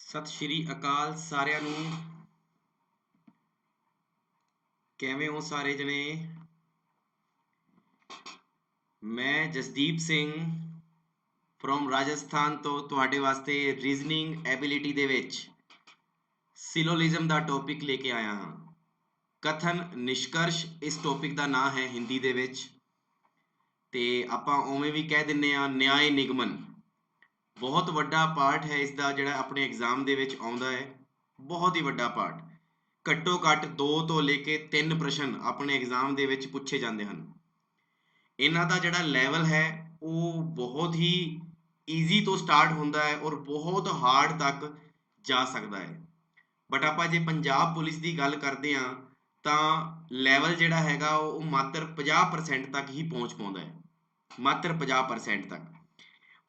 सत श्री अकाल सारिਆਂ ਨੂੰ ਕਿਵੇਂ ਹੋ ਸਾਰੇ ਜਣੇ। मैं जसदीप सिंह फ्रॉम राजस्थान तो ਤੁਹਾਡੇ ਵਾਸਤੇ ਰੀਜ਼ਨਿੰਗ ਐਬਿਲਿਟੀ ਦੇ ਵਿੱਚ ਸਿਲੋਲਿਜ਼ਮ ਦਾ ਟੌਪਿਕ ਲੈ ਕੇ ਆਇਆ ਹਾਂ। ਕਥਨ ਨਿਸ਼ਕਰਸ਼ ਇਸ ਟੌਪਿਕ ਦਾ ਨਾਮ ਹੈ ਹਿੰਦੀ ਦੇ ਵਿੱਚ, ਤੇ ਆਪਾਂ ਉਵੇਂ ਵੀ ਕਹਿ ਦਿੰਨੇ ਆ ਨਿਆਏ ਨਿਗਮਨ। बहुत ਵੱਡਾ ਪਾਰਟ ਹੈ ਇਸ ਦਾ ਜਿਹੜਾ ਆਪਣੇ ਐਗਜ਼ਾਮ ਦੇ ਵਿੱਚ ਆਉਂਦਾ ਹੈ, ਬਹੁਤ ਹੀ ਵੱਡਾ ਪਾਰਟ। ਘੱਟੋ ਘੱਟ 2 ਤੋਂ ਲੈ ਕੇ 3 ਪ੍ਰਸ਼ਨ ਆਪਣੇ ਐਗਜ਼ਾਮ ਦੇ ਵਿੱਚ ਪੁੱਛੇ ਜਾਂਦੇ ਹਨ। ਇਹਨਾਂ ਦਾ ਜਿਹੜਾ ਲੈਵਲ ਹੈ ਉਹ ਬਹੁਤ ਹੀ ਈਜ਼ੀ ਤੋਂ ਸਟਾਰਟ ਹੁੰਦਾ ਹੈ ਔਰ ਬਹੁਤ ਹਾਰਡ ਤੱਕ ਜਾ ਸਕਦਾ ਹੈ। ਬਟ ਆਪਾਂ ਜੇ ਪੰਜਾਬ ਪੁਲਿਸ ਦੀ ਗੱਲ ਕਰਦੇ ਹਾਂ ਤਾਂ ਲੈਵਲ ਜਿਹੜਾ ਹੈਗਾ ਉਹ ਮਾਤਰ 50% ਤੱਕ ਹੀ ਪਹੁੰਚ ਪਾਉਂਦਾ ਹੈ, ਮਾਤਰ 50% ਤੱਕ।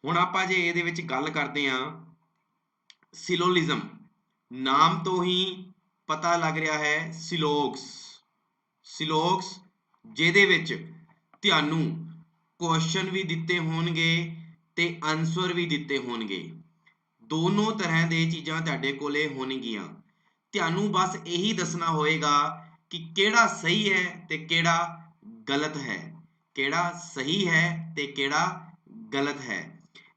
ਹੁਣ ਆਪਾਂ ਜੇ ਇਹਦੇ ਵਿੱਚ ਗੱਲ ਕਰਦੇ ਹਾਂ ਸਿਲੋਲਿਜ਼ਮ, ਨਾਮ ਤੋਂ ਹੀ ਪਤਾ ਲੱਗ ਰਿਹਾ ਹੈ ਸਿਲੋਗਸ, ਸਿਲੋਗਸ ਜਿਹਦੇ ਵਿੱਚ ਤੁਹਾਨੂੰ ਕੁਐਸਚਨ ਵੀ ਦਿੱਤੇ ਹੋਣਗੇ ਤੇ ਆਨਸਰ ਵੀ ਦਿੱਤੇ ਹੋਣਗੇ। ਦੋਨੋਂ ਤਰ੍ਹਾਂ ਦੇ ਚੀਜ਼ਾਂ ਤੁਹਾਡੇ ਕੋਲੇ ਹੋਣਗੀਆਂ। ਤੁਹਾਨੂੰ ਬਸ ਇਹੀ ਦੱਸਣਾ ਹੋਏਗਾ ਕਿ ਕਿਹੜਾ ਸਹੀ ਹੈ ਤੇ ਕਿਹੜਾ ਗਲਤ ਹੈ, ਕਿਹੜਾ ਸਹੀ ਹੈ ਤੇ ਕਿਹੜਾ ਗਲਤ ਹੈ।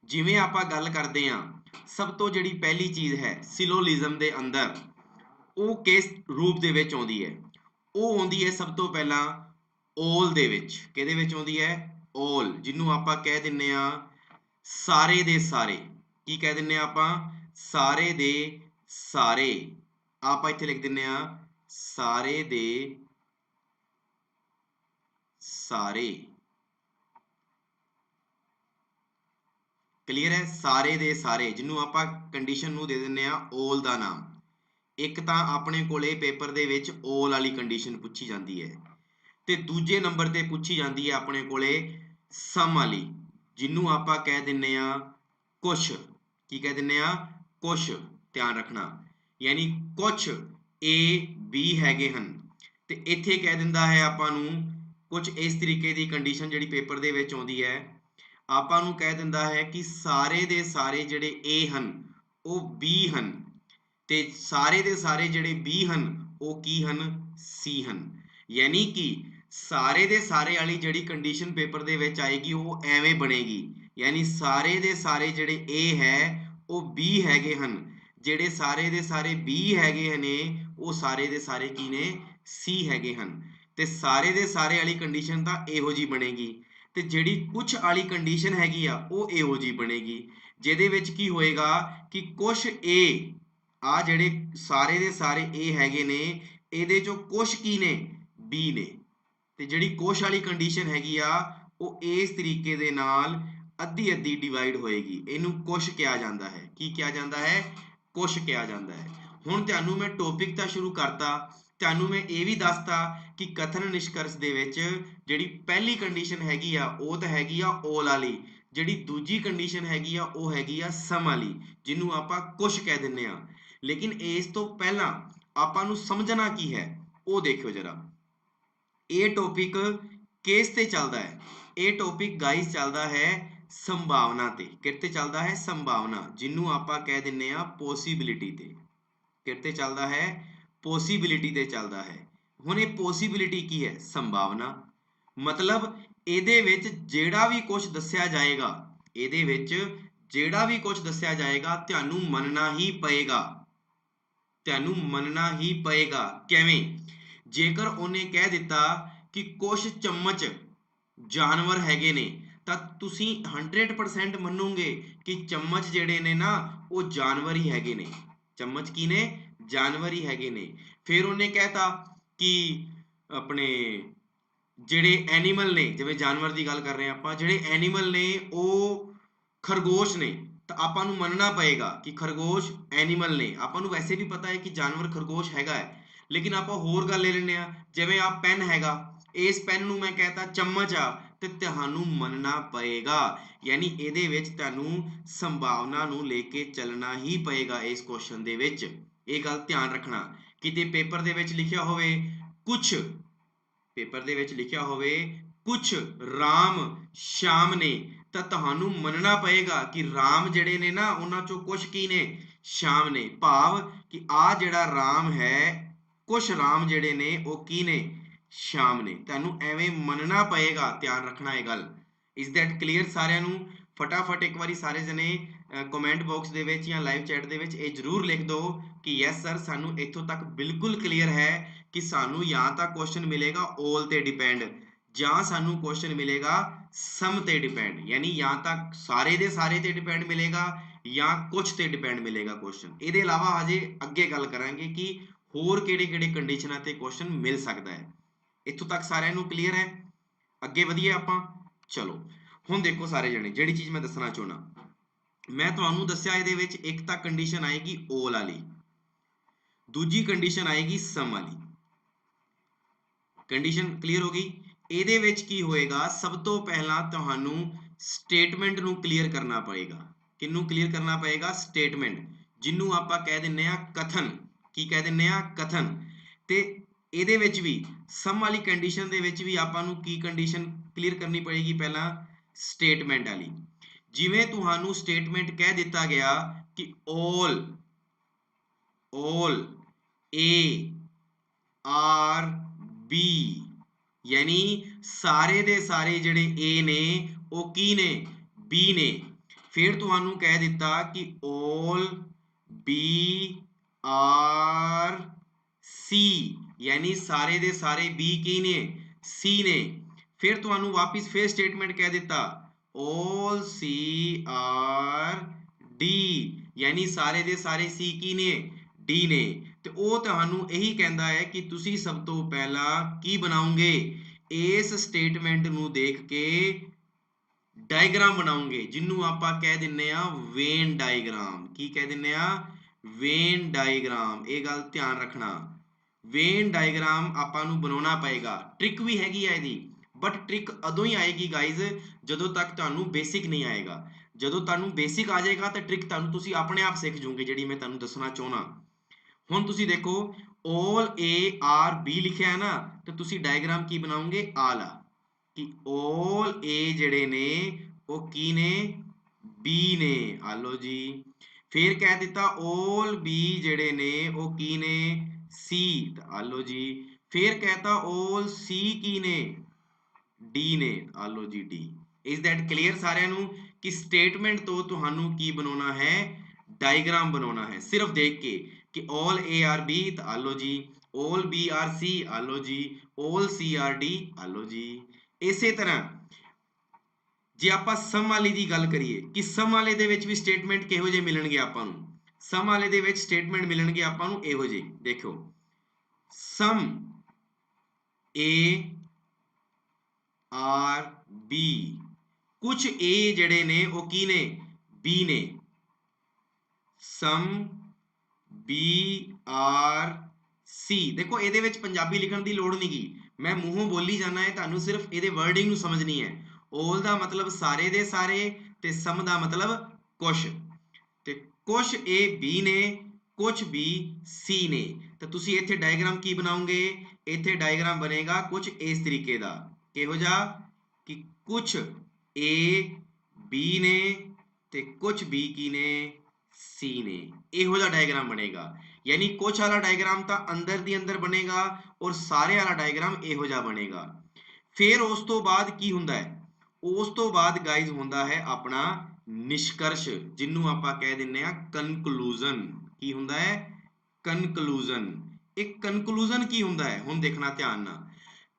ਜਿਵੇਂ ਆਪਾਂ ਗੱਲ ਕਰਦੇ ਹਾਂ, ਸਭ ਤੋਂ ਜਿਹੜੀ ਪਹਿਲੀ ਚੀਜ਼ ਹੈ ਸਿਲੋਲਿਜ਼ਮ ਦੇ ਅੰਦਰ, ਉਹ ਕਿਸ ਰੂਪ ਦੇ ਵਿੱਚ ਆਉਂਦੀ ਹੈ? ਉਹ ਆਉਂਦੀ ਹੈ ਸਭ ਤੋਂ ਪਹਿਲਾਂ ਓਲ ਦੇ ਵਿੱਚ। ਕਿਹਦੇ ਵਿੱਚ ਆਉਂਦੀ ਹੈ? ਓਲ, ਜਿਹਨੂੰ ਆਪਾਂ ਕਹਿ ਦਿੰਨੇ ਆ ਸਾਰੇ ਦੇ ਸਾਰੇ। ਕੀ ਕਹਿ ਦਿੰਨੇ ਆ ਆਪਾਂ? ਸਾਰੇ ਦੇ ਸਾਰੇ। ਆਪਾਂ ਇੱਥੇ ਲਿਖ ਦਿੰਨੇ ਆ ਸਾਰੇ ਦੇ ਸਾਰੇ। ਕਲੀਅਰ ਹੈ? ਸਾਰੇ ਦੇ ਸਾਰੇ, ਜਿਹਨੂੰ ਆਪਾਂ ਕੰਡੀਸ਼ਨ ਨੂੰ ਦੇ ਦਿੰਨੇ ਆ ਓਲ ਦਾ ਨਾਮ। ਇੱਕ ਤਾਂ ਆਪਣੇ ਕੋਲੇ ਪੇਪਰ ਦੇ ਵਿੱਚ ਓਲ ਵਾਲੀ ਕੰਡੀਸ਼ਨ ਪੁੱਛੀ ਜਾਂਦੀ ਹੈ, ਤੇ ਦੂਜੇ ਨੰਬਰ ਤੇ ਪੁੱਛੀ ਜਾਂਦੀ ਹੈ ਆਪਣੇ ਕੋਲੇ ਸਮ ਵਾਲੀ, ਜਿਹਨੂੰ ਆਪਾਂ ਕਹਿ ਦਿੰਨੇ ਆ ਕੁਛ। ਕੀ ਕਹਿ ਦਿੰਨੇ ਆ? ਕੁਛ। ਧਿਆਨ ਰੱਖਣਾ, ਯਾਨੀ ਕੁਛ A B ਹੈਗੇ ਹਨ, ਤੇ ਇੱਥੇ ਕਹਿ ਦਿੰਦਾ ਹੈ ਆਪਾਂ ਨੂੰ ਕੁਛ ਇਸ ਤਰੀਕੇ ਦੀ ਕੰਡੀਸ਼ਨ ਜਿਹੜੀ ਪੇਪਰ ਦੇ ਵਿੱਚ ਆਉਂਦੀ ਹੈ। ਆਪਾਂ ਨੂੰ ਕਹਿ ਦਿੰਦਾ ਹੈ ਕਿ ਸਾਰੇ ਦੇ ਸਾਰੇ ਜਿਹੜੇ A ਹਨ ਉਹ B ਹਨ, ਤੇ ਸਾਰੇ ਦੇ ਸਾਰੇ ਜਿਹੜੇ B ਹਨ ਉਹ ਕੀ ਹਨ? C ਹਨ। ਯਾਨੀ ਕਿ ਸਾਰੇ ਦੇ ਸਾਰੇ ਵਾਲੀ ਜਿਹੜੀ ਕੰਡੀਸ਼ਨ ਪੇਪਰ ਦੇ ਵਿੱਚ ਆਏਗੀ ਉਹ ਐਵੇਂ ਬਣੇਗੀ, ਯਾਨੀ ਸਾਰੇ ਦੇ ਸਾਰੇ ਜਿਹੜੇ A ਹੈ ਉਹ B ਹੈਗੇ ਹਨ, ਜਿਹੜੇ ਸਾਰੇ ਦੇ ਸਾਰੇ B ਹੈਗੇ ਨੇ ਉਹ ਸਾਰੇ ਦੇ ਸਾਰੇ ਕੀ ਨੇ? C ਹੈਗੇ ਹਨ। ਤੇ ਸਾਰੇ ਦੇ ਸਾਰੇ ਵਾਲੀ ਕੰਡੀਸ਼ਨ ਤਾਂ ਇਹੋ ਜੀ ਬਣੇਗੀ, ਤੇ ਜਿਹੜੀ ਕੁਛ ਵਾਲੀ ਕੰਡੀਸ਼ਨ ਹੈਗੀ ਆ ਉਹ ਇਹੋ ਜੀ ਬਣੇਗੀ, ਜਿਹਦੇ ਵਿੱਚ ਕੀ ਹੋਏਗਾ ਕਿ ਕੁਛ A, ਆ ਜਿਹੜੇ ਸਾਰੇ ਦੇ ਸਾਰੇ A ਹੈਗੇ ਨੇ ਇਹਦੇ ਚੋਂ ਕੁਛ ਕੀ ਨੇ? B ਨੇ। ਤੇ ਜਿਹੜੀ ਕੁਛ ਵਾਲੀ ਕੰਡੀਸ਼ਨ ਹੈਗੀ ਆ ਉਹ ਇਸ ਤਰੀਕੇ ਦੇ ਨਾਲ ਅੱਧੀ ਅੱਧੀ ਡਿਵਾਈਡ ਹੋਏਗੀ। ਇਹਨੂੰ ਕੁਛ ਕਿਹਾ ਜਾਂਦਾ ਹੈ। ਕੀ ਕਿਹਾ ਜਾਂਦਾ ਹੈ? ਕੁਛ ਕਿਹਾ ਜਾਂਦਾ ਹੈ। ਹੁਣ ਤੁਹਾਨੂੰ ਮੈਂ ਟੌਪਿਕ ਤਾਂ ਸ਼ੁਰੂ ਕਰਤਾ, ਤੁਹਾਨੂੰ ਮੈਂ ਇਹ ਵੀ ਦੱਸਤਾ ਕਿ ਕਥਨ ਨਿਸ਼ਕਰਸ਼ ਦੇ ਵਿੱਚ ਜਿਹੜੀ ਪਹਿਲੀ ਕੰਡੀਸ਼ਨ ਹੈਗੀ ਆ ਉਹ ਤਾਂ ਹੈਗੀ ਆ ਓਲ ਵਾਲੀ, ਜਿਹੜੀ ਦੂਜੀ ਕੰਡੀਸ਼ਨ ਹੈਗੀ ਆ ਉਹ ਹੈਗੀ ਆ ਸਮ ਵਾਲੀ, ਜਿਹਨੂੰ ਆਪਾਂ ਕੁਛ ਕਹਿ ਦਿੰਨੇ ਆ। ਲੇਕਿਨ ਇਸ ਤੋਂ ਪਹਿਲਾਂ ਆਪਾਂ ਨੂੰ ਸਮਝਣਾ ਕੀ ਹੈ ਉਹ ਦੇਖਿਓ ਜਰਾ। ਇਹ ਟੌਪਿਕ ਕਿਸ ਤੇ ਚੱਲਦਾ ਹੈ? ਇਹ ਟੌਪਿਕ ਗਾਈਸ ਚੱਲਦਾ ਹੈ ਸੰਭਾਵਨਾ ਤੇ। ਕਿਤੇ ਚੱਲਦਾ ਹੈ? ਸੰਭਾਵਨਾ, ਜਿਹਨੂੰ ਆਪਾਂ ਕਹਿ ਦਿੰਨੇ ਆ ਪੋਸੀਬਿਲਿਟੀ ਤੇ। ਕਿਤੇ ਚੱਲਦਾ ਹੈ? ਪੋਸੀਬਿਲਿਟੀ ਤੇ ਚੱਲਦਾ ਹੈ। ਹੁਣ ਇਹ ਪੋਸੀਬਿਲਿਟੀ ਕੀ ਹੈ? ਸੰਭਾਵਨਾ। ਮਤਲਬ ਇਹਦੇ ਵਿੱਚ ਜਿਹੜਾ ਵੀ ਕੁਝ ਦੱਸਿਆ ਜਾਏਗਾ, ਇਹਦੇ ਵਿੱਚ ਜਿਹੜਾ ਵੀ ਕੁਝ ਦੱਸਿਆ ਜਾਏਗਾ ਤੁਹਾਨੂੰ ਮੰਨਣਾ ਹੀ ਪਏਗਾ, ਤੁਹਾਨੂੰ ਮੰਨਣਾ ਹੀ ਪਏਗਾ। ਕਿਵੇਂ? ਜੇਕਰ ਉਹਨੇ ਕਹਿ ਦਿੱਤਾ ਕਿ ਕੁਛ ਚਮਚ ਜਾਨਵਰ ਹੈਗੇ ਨੇ ਤਾਂ ਤੁਸੀਂ 100% ਮੰਨੋਗੇ ਕਿ ਚਮਚ ਜਿਹੜੇ ਨੇ ਨਾ ਉਹ ਜਾਨਵਰ ਹੀ ਹੈਗੇ ਨੇ। ਚਮਚ ਕੀ ਨੇ? ਜਾਨਵਰ ਹੀ ਹੈਗੇ ਨੇ। ਫਿਰ ਉਹਨੇ ਕਹਿਤਾ ਕਿ ਆਪਣੇ ਜਿਹੜੇ ਐਨੀਮਲ ਨੇ, ਜਿਵੇਂ ਜਾਨਵਰ ਦੀ ਗੱਲ ਕਰ ਰਹੇ ਹਾਂ ਆਪਾਂ, ਜਿਹੜੇ ਐਨੀਮਲ ਨੇ ਉਹ ਖਰਗੋਸ਼ ਨੇ, ਤਾਂ ਆਪਾਂ ਨੂੰ ਮੰਨਣਾ ਪਏਗਾ ਕਿ ਖਰਗੋਸ਼ ਐਨੀਮਲ ਨੇ। ਆਪਾਂ ਨੂੰ ਵੈਸੇ ਵੀ ਪਤਾ ਹੈ ਕਿ ਜਾਨਵਰ ਖਰਗੋਸ਼ ਹੈਗਾ ਹੈ, ਲੇਕਿਨ ਆਪਾਂ ਹੋਰ ਗੱਲ ਲੈ ਲੈਂਦੇ ਆ। ਜਿਵੇਂ ਆਹ ਪੈਨ ਹੈਗਾ, ਇਸ ਪੈਨ ਨੂੰ ਮੈਂ ਕਹਤਾ ਚਮਚ ਆ, ਤੇ ਤੁਹਾਨੂੰ ਮੰਨਣਾ ਪਏਗਾ। ਯਾਨੀ ਇਹਦੇ ਵਿੱਚ ਤੁਹਾਨੂੰ ਸੰਭਾਵਨਾ ਨੂੰ ਲੈ ਕੇ ਚੱਲਣਾ ਹੀ ਪਏਗਾ ਇਸ ਕੁਐਸਚਨ ਦੇ ਵਿੱਚ। ਇਹ ਗੱਲ ਧਿਆਨ ਰੱਖਣਾ। ਕਿਤੇ ਪੇਪਰ ਦੇ ਵਿੱਚ ਲਿਖਿਆ ਹੋਵੇ ਕੁਛ, ਪੇਪਰ ਦੇ ਵਿੱਚ ਲਿਖਿਆ ਹੋਵੇ ਕੁਛ ਰਾਮ ਸ਼ਾਮ ਨੇ, ਤਾਂ ਤੁਹਾਨੂੰ ਮੰਨਣਾ ਪਏਗਾ ਕਿ ਰਾਮ ਜਿਹੜੇ ਨੇ ਨਾ ਉਹਨਾਂ ਚੋਂ ਕੁਛ ਕੀ ਨੇ? ਸ਼ਾਮ ਨੇ, ਭਾਵ ਕਿ ਆ ਜਿਹੜਾ ਰਾਮ ਹੈ, ਕੁਛ ਰਾਮ ਜਿਹੜੇ ਨੇ ਉਹ ਕੀ ਨੇ, ਸ਼ਾਮ ਨੇ। ਤੁਹਾਨੂੰ ਐਵੇਂ ਮੰਨਣਾ ਪਏਗਾ, ਧਿਆਨ ਰੱਖਣਾ ਇਹ ਗੱਲ। ਇਜ਼ ਦੈਟ ਕਲੀਅਰ ਸਾਰਿਆਂ ਨੂੰ? ਫਟਾਫਟ ਇੱਕ ਵਾਰੀ ਸਾਰੇ ਜਣੇ ਕਮੈਂਟ ਬਾਕਸ ਦੇ ਵਿੱਚ ਜਾਂ ਲਾਈਵ ਚੈਟ ਦੇ ਵਿੱਚ ਇਹ ਜ਼ਰੂਰ ਲਿਖ ਦਿਓ ਕਿ ਯੈਸ ਸਰ, ਸਾਨੂੰ ਇੱਥੋਂ ਤੱਕ ਬਿਲਕੁਲ ਕਲੀਅਰ ਹੈ ਕਿ ਸਾਨੂੰ ਜਾਂ ਤਾਂ ਕੁਐਸਚਨ ਮਿਲੇਗਾ all ਤੇ ਡਿਪੈਂਡ, ਜਾਂ ਸਾਨੂੰ ਕੁਐਸਚਨ ਮਿਲੇਗਾ ਸਮ ਤੇ ਡਿਪੈਂਡ, ਯਾਨੀ ਜਾਂ ਤਾਂ ਸਾਰੇ ਦੇ ਸਾਰੇ ਤੇ ਡਿਪੈਂਡ ਮਿਲੇਗਾ ਜਾਂ ਕੁਝ ਤੇ ਡਿਪੈਂਡ ਮਿਲੇਗਾ ਕੁਐਸਚਨ। ਇਹਦੇ ਇਲਾਵਾ ਹਜੇ ਅੱਗੇ ਗੱਲ ਕਰਾਂਗੇ ਕਿ ਹੋਰ ਕਿਹੜੇ-ਕਿਹੜੇ ਕੰਡੀਸ਼ਨਾਂ ਤੇ ਕੁਐਸਚਨ ਮਿਲ ਸਕਦਾ ਹੈ। ਇੱਥੋਂ ਤੱਕ ਸਾਰਿਆਂ ਨੂੰ ਕਲੀਅਰ ਹੈ? ਅੱਗੇ ਵਧੀਏ ਆਪਾਂ। ਚਲੋ ਹੁਣ ਦੇਖੋ ਸਾਰੇ ਜਣੇ, ਜਿਹੜੀ ਚੀਜ਼ ਮੈਂ ਦੱਸਣਾ ਚਾਹੁੰਦਾ, ਮੈਂ ਤੁਹਾਨੂੰ ਦੱਸਿਆ ਇਹਦੇ ਵਿੱਚ ਇੱਕ ਤਾਂ ਕੰਡੀਸ਼ਨ ਆਏਗੀ all ਵਾਲੀ, ਦੂਜੀ ਕੰਡੀਸ਼ਨ ਆਏਗੀ ਸਮ ਵਾਲੀ। ਕੰਡੀਸ਼ਨ ਕਲੀਅਰ ਹੋ ਗਈ? ਇਹਦੇ ਵਿੱਚ ਕੀ ਹੋਏਗਾ, ਸਭ ਤੋਂ ਪਹਿਲਾਂ ਤੁਹਾਨੂੰ ਸਟੇਟਮੈਂਟ ਨੂੰ ਕਲੀਅਰ ਕਰਨਾ ਪਏਗਾ। ਕਿਹਨੂੰ ਕਲੀਅਰ ਕਰਨਾ ਪਏਗਾ? ਸਟੇਟਮੈਂਟ, ਜਿਹਨੂੰ ਆਪਾਂ ਕਹਿ ਦਿੰਨੇ ਆ ਕਥਨ। ਕੀ ਕਹਿ ਦਿੰਨੇ ਆ? ਕਥਨ। ਤੇ ਇਹਦੇ ਵਿੱਚ ਵੀ ਸਮ ਵਾਲੀ ਕੰਡੀਸ਼ਨ ਦੇ ਵਿੱਚ ਵੀ ਆਪਾਂ ਨੂੰ ਕੀ ਕੰਡੀਸ਼ਨ ਕਲੀਅਰ ਕਰਨੀ ਪਏਗੀ? ਪਹਿਲਾਂ ਸਟੇਟਮੈਂਟ ਵਾਲੀ। ਜਿਵੇਂ ਤੁਹਾਨੂੰ ਸਟੇਟਮੈਂਟ ਕਹਿ ਦਿੱਤਾ ਗਿਆ ਕਿ all A ਆਰ ਬੀ, ਯਾਨੀ ਸਾਰੇ ਦੇ ਸਾਰੇ ਜਿਹੜੇ A ਨੇ ਉਹ ਕੀ ਨੇ? B ਨੇ। ਫਿਰ ਤੁਹਾਨੂੰ ਕਹਿ ਦਿੱਤਾ ਕਿ all B ਆਰ C, ਯਾਨੀ ਸਾਰੇ ਦੇ ਸਾਰੇ B ਕੀ ਨੇ? C ਨੇ। ਫਿਰ ਤੁਹਾਨੂੰ ਵਾਪਿਸ ਫਿਰ ਸਟੇਟਮੈਂਟ ਕਹਿ ਦਿੱਤਾ all C ਆਰ D, ਯਾਨੀ ਸਾਰੇ ਦੇ ਸਾਰੇ C ਕੀ ਨੇ? D ਨੇ। ਤੇ ਉਹ ਤੁਹਾਨੂੰ ਇਹੀ ਕਹਿੰਦਾ ਹੈ ਕਿ ਤੁਸੀਂ ਸਭ ਤੋਂ ਪਹਿਲਾਂ ਕੀ ਬਣਾਓਗੇ? ਇਸ ਸਟੇਟਮੈਂਟ ਨੂੰ ਦੇਖ ਕੇ ਡਾਇਗਰਾਮ ਬਣਾਓਗੇ, ਜਿਹਨੂੰ ਆਪਾਂ ਕਹਿ ਦਿੰਨੇ ਆ ਵੇਨ ਡਾਇਗਰਾਮ। ਕੀ ਕਹਿ ਦਿੰਨੇ ਆ? Vein diagram. ਇਹ ਗੱਲ ਧਿਆਨ ਰੱਖਣਾ, ਵੇਨ ਡਾਇਗਰਾਮ ਆਪਾਂ ਨੂੰ ਬਣਾਉਣਾ ਪਏਗਾ। ਟ੍ਰਿਕ ਵੀ ਹੈਗੀ ਆ ਇਹਦੀ, ਬਟ ਟ੍ਰਿਕ ਉਦੋਂ ਹੀ ਆਏਗੀ ਗਾਈਜ਼ ਜਦੋਂ ਤੱਕ ਤੁਹਾਨੂੰ ਬੇਸਿਕ ਨਹੀਂ ਆਏਗਾ। ਜਦੋਂ ਤੁਹਾਨੂੰ ਬੇਸਿਕ ਆ ਜਾਏਗਾ ਤਾਂ ਟ੍ਰਿਕ ਤੁਹਾਨੂੰ ਤੁਸੀਂ ਆਪਣੇ ਆਪ ਸਿੱਖ ਜਾਓਗੇ, ਜਿਹੜੀ ਮੈਂ ਤੁਹਾਨੂੰ ਦੱਸਣਾ ਚਾਹੁੰਦਾ। ਹੁਣ ਤੁਸੀਂ ਦੇਖੋ all A R B ਲਿਖਿਆ ਹੈ ਨਾ, ਤੇ ਤੁਸੀਂ ਡਾਇਗਰਾਮ ਕੀ ਬਣਾਓਗੇ? ਆ ਲਾ ਕਿ all A ਜਿਹੜੇ ਨੇ ਉਹ ਕੀ ਨੇ? B ਨੇ। ਆ ਲਓ ਜੀ। ਫਿਰ ਕਹਿ ਦਿੱਤਾ all B ਜਿਹੜੇ ਨੇ ਉਹ ਕੀ ਨੇ? C। ਆ ਲਓ ਜੀ। ਫਿਰ ਕਹਿਤਾ all C ਕੀ ਨੇ? D ਨੇ। ਆ ਲਓ ਜੀ D। ਇਜ਼ ਦੈਟ ਕਲੀਅਰ ਸਾਰਿਆਂ ਨੂੰ ਕਿ ਸਟੇਟਮੈਂਟ ਤੋਂ ਤੁਹਾਨੂੰ ਕੀ ਬਣਾਉਣਾ ਹੈ? ਡਾਇਗਰਾਮ ਬਣਾਉਣਾ ਹੈ। ਸਿਰਫ ਦੇਖ ਕੇ ਕਿ all A R B, ਤਾਂ ਆ ਲਓ ਜੀ। all B R C, ਆ ਲਓ ਜੀ। all C R D, ਆ ਲਓ ਜੀ। ਇਸੇ ਤਰ੍ਹਾਂ ਜੇ ਆਪਾਂ ਸਮ ਵਾਲੀ ਦੀ ਗੱਲ ਕਰੀਏ ਕਿ ਸਮ ਵਾਲੇ ਦੇ ਵਿੱਚ ਵੀ ਸਟੇਟਮੈਂਟ ਕਿਹੋ ਜਿਹੇ ਮਿਲਣਗੇ ਆਪਾਂ ਨੂੰ? ਸਮ ਵਾਲੇ ਦੇ ਵਿੱਚ ਸਟੇਟਮੈਂਟ ਮਿਲਣਗੇ ਆਪਾਂ ਨੂੰ ਇਹੋ ਜਿਹੇ, ਦੇਖੋ ਸਮ A ਆਰ B, ਕੁਛ A ਜਿਹੜੇ ਨੇ ਉਹ ਕੀ ਨੇ? B ਨੇ। ਸਮ B ਆਰ C, ਦੇਖੋ ਇਹਦੇ ਵਿੱਚ ਪੰਜਾਬੀ ਲਿਖਣ ਦੀ ਲੋੜ ਨਹੀਂ ਗੀ, ਮੈਂ ਮੂੰਹੋਂ ਬੋਲੀ ਜਾਣਾ ਹੈ, ਤੁਹਾਨੂੰ ਸਿਰਫ ਇਹਦੇ ਵਰਡਿੰਗ ਨੂੰ ਸਮਝਣੀ ਹੈ। all ਦਾ ਮਤਲਬ ਸਾਰੇ ਦੇ ਸਾਰੇ, ਤੇ ਸਮ ਦਾ ਮਤਲਬ ਕੁਛ, ਤੇ ਕੁਛ A B ਨੇ, ਕੁਛ B C ਨੇ। ਤਾਂ ਤੁਸੀਂ ਇੱਥੇ ਡਾਇਗਰਾਮ ਕੀ ਬਣਾਓਗੇ? ਇੱਥੇ ਡਾਇਗਰਾਮ ਬਣੇਗਾ ਕੁਛ ਇਸ ਤਰੀਕੇ ਦਾ। ਕਿਹੋ ਜਿਹਾ? ਕਿ ਕੁਛ A B ਨੇ ਤੇ ਕੁਛ B ਕੀ ਨੇ? C ਨੇ। ਇਹੋ ਜਿਹਾ ਡਾਇਗਰਾਮ ਬਣੇਗਾ। ਯਾਨੀ ਕੁਛ ਵਾਲਾ ਡਾਇਗਰਾਮ ਤਾਂ ਅੰਦਰ ਦੀ ਅੰਦਰ ਬਣੇਗਾ ਔਰ ਸਾਰੇ ਵਾਲਾ ਡਾਇਗਰਾਮ ਇਹੋ ਜਿਹਾ ਬਣੇਗਾ। ਫਿਰ ਉਸ ਤੋਂ ਬਾਅਦ ਕੀ ਹੁੰਦਾ ਹੈ? ਉਸ ਤੋਂ ਬਾਅਦ ਗਾਈਜ਼ ਹੁੰਦਾ ਹੈ ਆਪਣਾ ਨਿਸ਼ਕਰਸ਼, ਜਿਹਨੂੰ ਆਪਾਂ ਕਹਿ ਦਿੰਨੇ ਆ ਕਨਕਲੂਜਨ। ਕੀ ਹੁੰਦਾ ਹੈ? ਕਨਕਲੂਜਨ। ਇਹ ਕਨਕਲੂਜਨ ਕੀ ਹੁੰਦਾ ਹੈ? ਹੁਣ ਦੇਖਣਾ ਧਿਆਨ ਨਾਲ।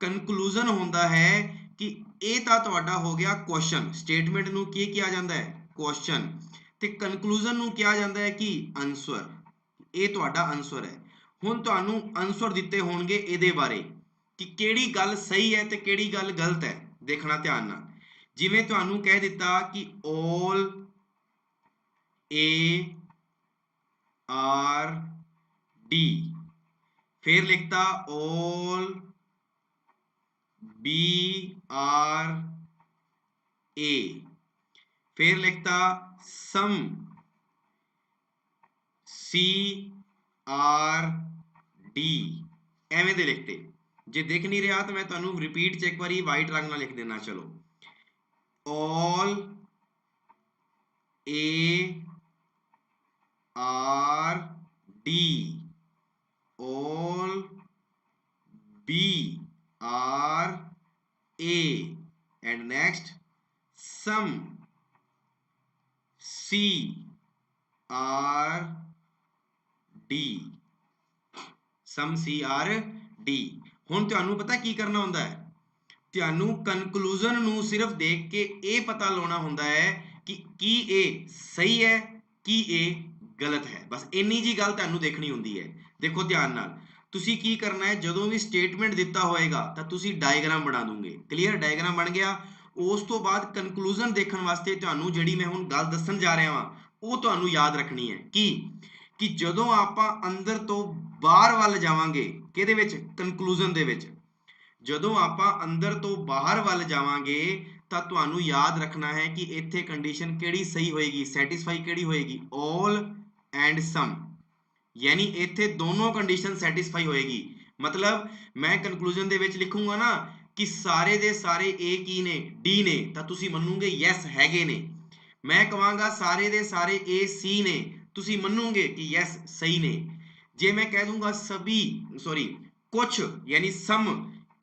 ਕਨਕਲੂਜਨ ਹੁੰਦਾ ਹੈ ਕਿ ਇਹ ਤਾਂ ਤੁਹਾਡਾ ਹੋ ਗਿਆ ਕੁਐਸਚਨ। ਸਟੇਟਮੈਂਟ ਨੂੰ ਕੀ ਕਿਹਾ ਜਾਂਦਾ ਹੈ? ਕੁਐਸਚਨ। ਤੇ ਕਨਕਲੂਜਨ ਨੂੰ ਕਿਹਾ ਜਾਂਦਾ ਹੈ ਕਿ ਆਨਸਰ। ਇਹ ਤੁਹਾਡਾ ਆਨਸਰ ਹੈ। ਹੁਣ ਤੁਹਾਨੂੰ ਆਨਸਰ ਦਿੱਤੇ ਹੋਣਗੇ ਇਹਦੇ ਬਾਰੇ ਕਿ ਕਿਹੜੀ ਗੱਲ ਸਹੀ ਹੈ ਤੇ ਕਿਹੜੀ ਗੱਲ ਗਲਤ ਹੈ। ਦੇਖਣਾ ਧਿਆਨ ਨਾਲ। ਜਿਵੇਂ ਤੁਹਾਨੂੰ ਕਹਿ ਦਿੱਤਾ ਕਿ all A R D, ਫਿਰ ਲਿਖਤਾ all B R A, ਫਿਰ ਲਿਖਤਾ sum C R D, ਐਵੇਂ ਦੇ ਲਿਖਤੇ। ਜੇ ਦਿਖ ਨਹੀਂ ਰਿਹਾ ਤਾਂ ਮੈਂ ਤੁਹਾਨੂੰ ਰਿਪੀਟ 'ਚ ਇੱਕ ਵਾਰੀ ਵਾਈਟ ਰੰਗ ਨਾਲ ਲਿਖ ਦੇਣਾ। ਚਲੋ all A R D, all B R A, and next some C R D, some C R D। ਹੁਣ ਤੁਹਾਨੂੰ ਪਤਾ ਕੀ ਕਰਨਾ ਹੁੰਦਾ ਹੈ, ਤੁਹਾਨੂੰ ਕਨਕਲੂਜਨ ਨੂੰ ਸਿਰਫ ਦੇਖ ਕੇ ਇਹ ਪਤਾ ਲਾਉਣਾ ਹੁੰਦਾ ਹੈ ਕਿ ਕੀ ਇਹ ਸਹੀ ਹੈ ਕੀ ਇਹ ਗਲਤ ਹੈ। ਬਸ ਇੰਨੀ ਜੀ ਗੱਲ ਤੁਹਾਨੂੰ ਦੇਖਣੀ ਹੁੰਦੀ ਹੈ। ਦੇਖੋ ਧਿਆਨ ਨਾਲ, ਤੁਸੀਂ ਕੀ ਕਰਨਾ ਹੈ, ਜਦੋਂ ਵੀ ਸਟੇਟਮੈਂਟ ਦਿੱਤਾ ਹੋਏਗਾ ਤਾਂ ਤੁਸੀਂ ਡਾਇਗਰਾਮ ਬਣਾ ਦੂੰਗੇ। ਕਲੀਅਰ, ਡਾਇਗਰਾਮ ਬਣ ਗਿਆ। ਉਸ ਤੋਂ ਬਾਅਦ ਕਨਕਲੂਜਨ ਦੇਖਣ ਵਾਸਤੇ ਤੁਹਾਨੂੰ ਜਿਹੜੀ ਮੈਂ ਹੁਣ ਗੱਲ ਦੱਸਣ ਜਾ ਰਿਹਾ ਵਾਂ ਉਹ ਤੁਹਾਨੂੰ ਯਾਦ ਰੱਖਣੀ ਹੈ ਕਿ ਜਦੋਂ ਆਪਾਂ ਅੰਦਰ ਤੋਂ ਬਾਹਰ ਵੱਲ ਜਾਵਾਂਗੇ, ਕਿਹਦੇ ਵਿੱਚ, ਕਨਕਲੂਜਨ ਦੇ ਵਿੱਚ, ਜਦੋਂ ਆਪਾਂ ਅੰਦਰ ਤੋਂ ਬਾਹਰ ਵੱਲ ਜਾਵਾਂਗੇ ਤਾਂ ਤੁਹਾਨੂੰ ਯਾਦ ਰੱਖਣਾ ਹੈ ਕਿ ਇੱਥੇ ਕੰਡੀਸ਼ਨ ਕਿਹੜੀ ਸਹੀ ਹੋਏਗੀ, ਸੈਟੀਸਫਾਈ ਕਿਹੜੀ ਹੋਏਗੀ, all and some, ਯਾਨੀ ਇੱਥੇ ਦੋਨੋਂ ਕੰਡੀਸ਼ਨ ਸੈਟੀਸਫਾਈ ਹੋਏਗੀ। ਮਤਲਬ ਮੈਂ ਕਨਕਲੂਜਨ ਦੇ ਵਿੱਚ ਲਿਖੂੰਗਾ ਨਾ ਕਿ ਸਾਰੇ ਦੇ ਸਾਰੇ A ਕੀ ਨੇ, D ਨੇ, ਤਾਂ ਤੁਸੀਂ ਮੰਨੋਗੇ ਯੈਸ ਹੈਗੇ ਨੇ। ਮੈਂ ਕਹਾਂਗਾ ਸਾਰੇ ਦੇ ਸਾਰੇ A C ਨੇ, ਤੁਸੀਂ ਮੰਨੋਗੇ ਕਿ ਯੈਸ ਸਹੀ ਨੇ। ਜੇ ਮੈਂ ਕਹਿ ਦੂੰਗਾ ਕੁਛ ਯਾਨੀ ਸਮ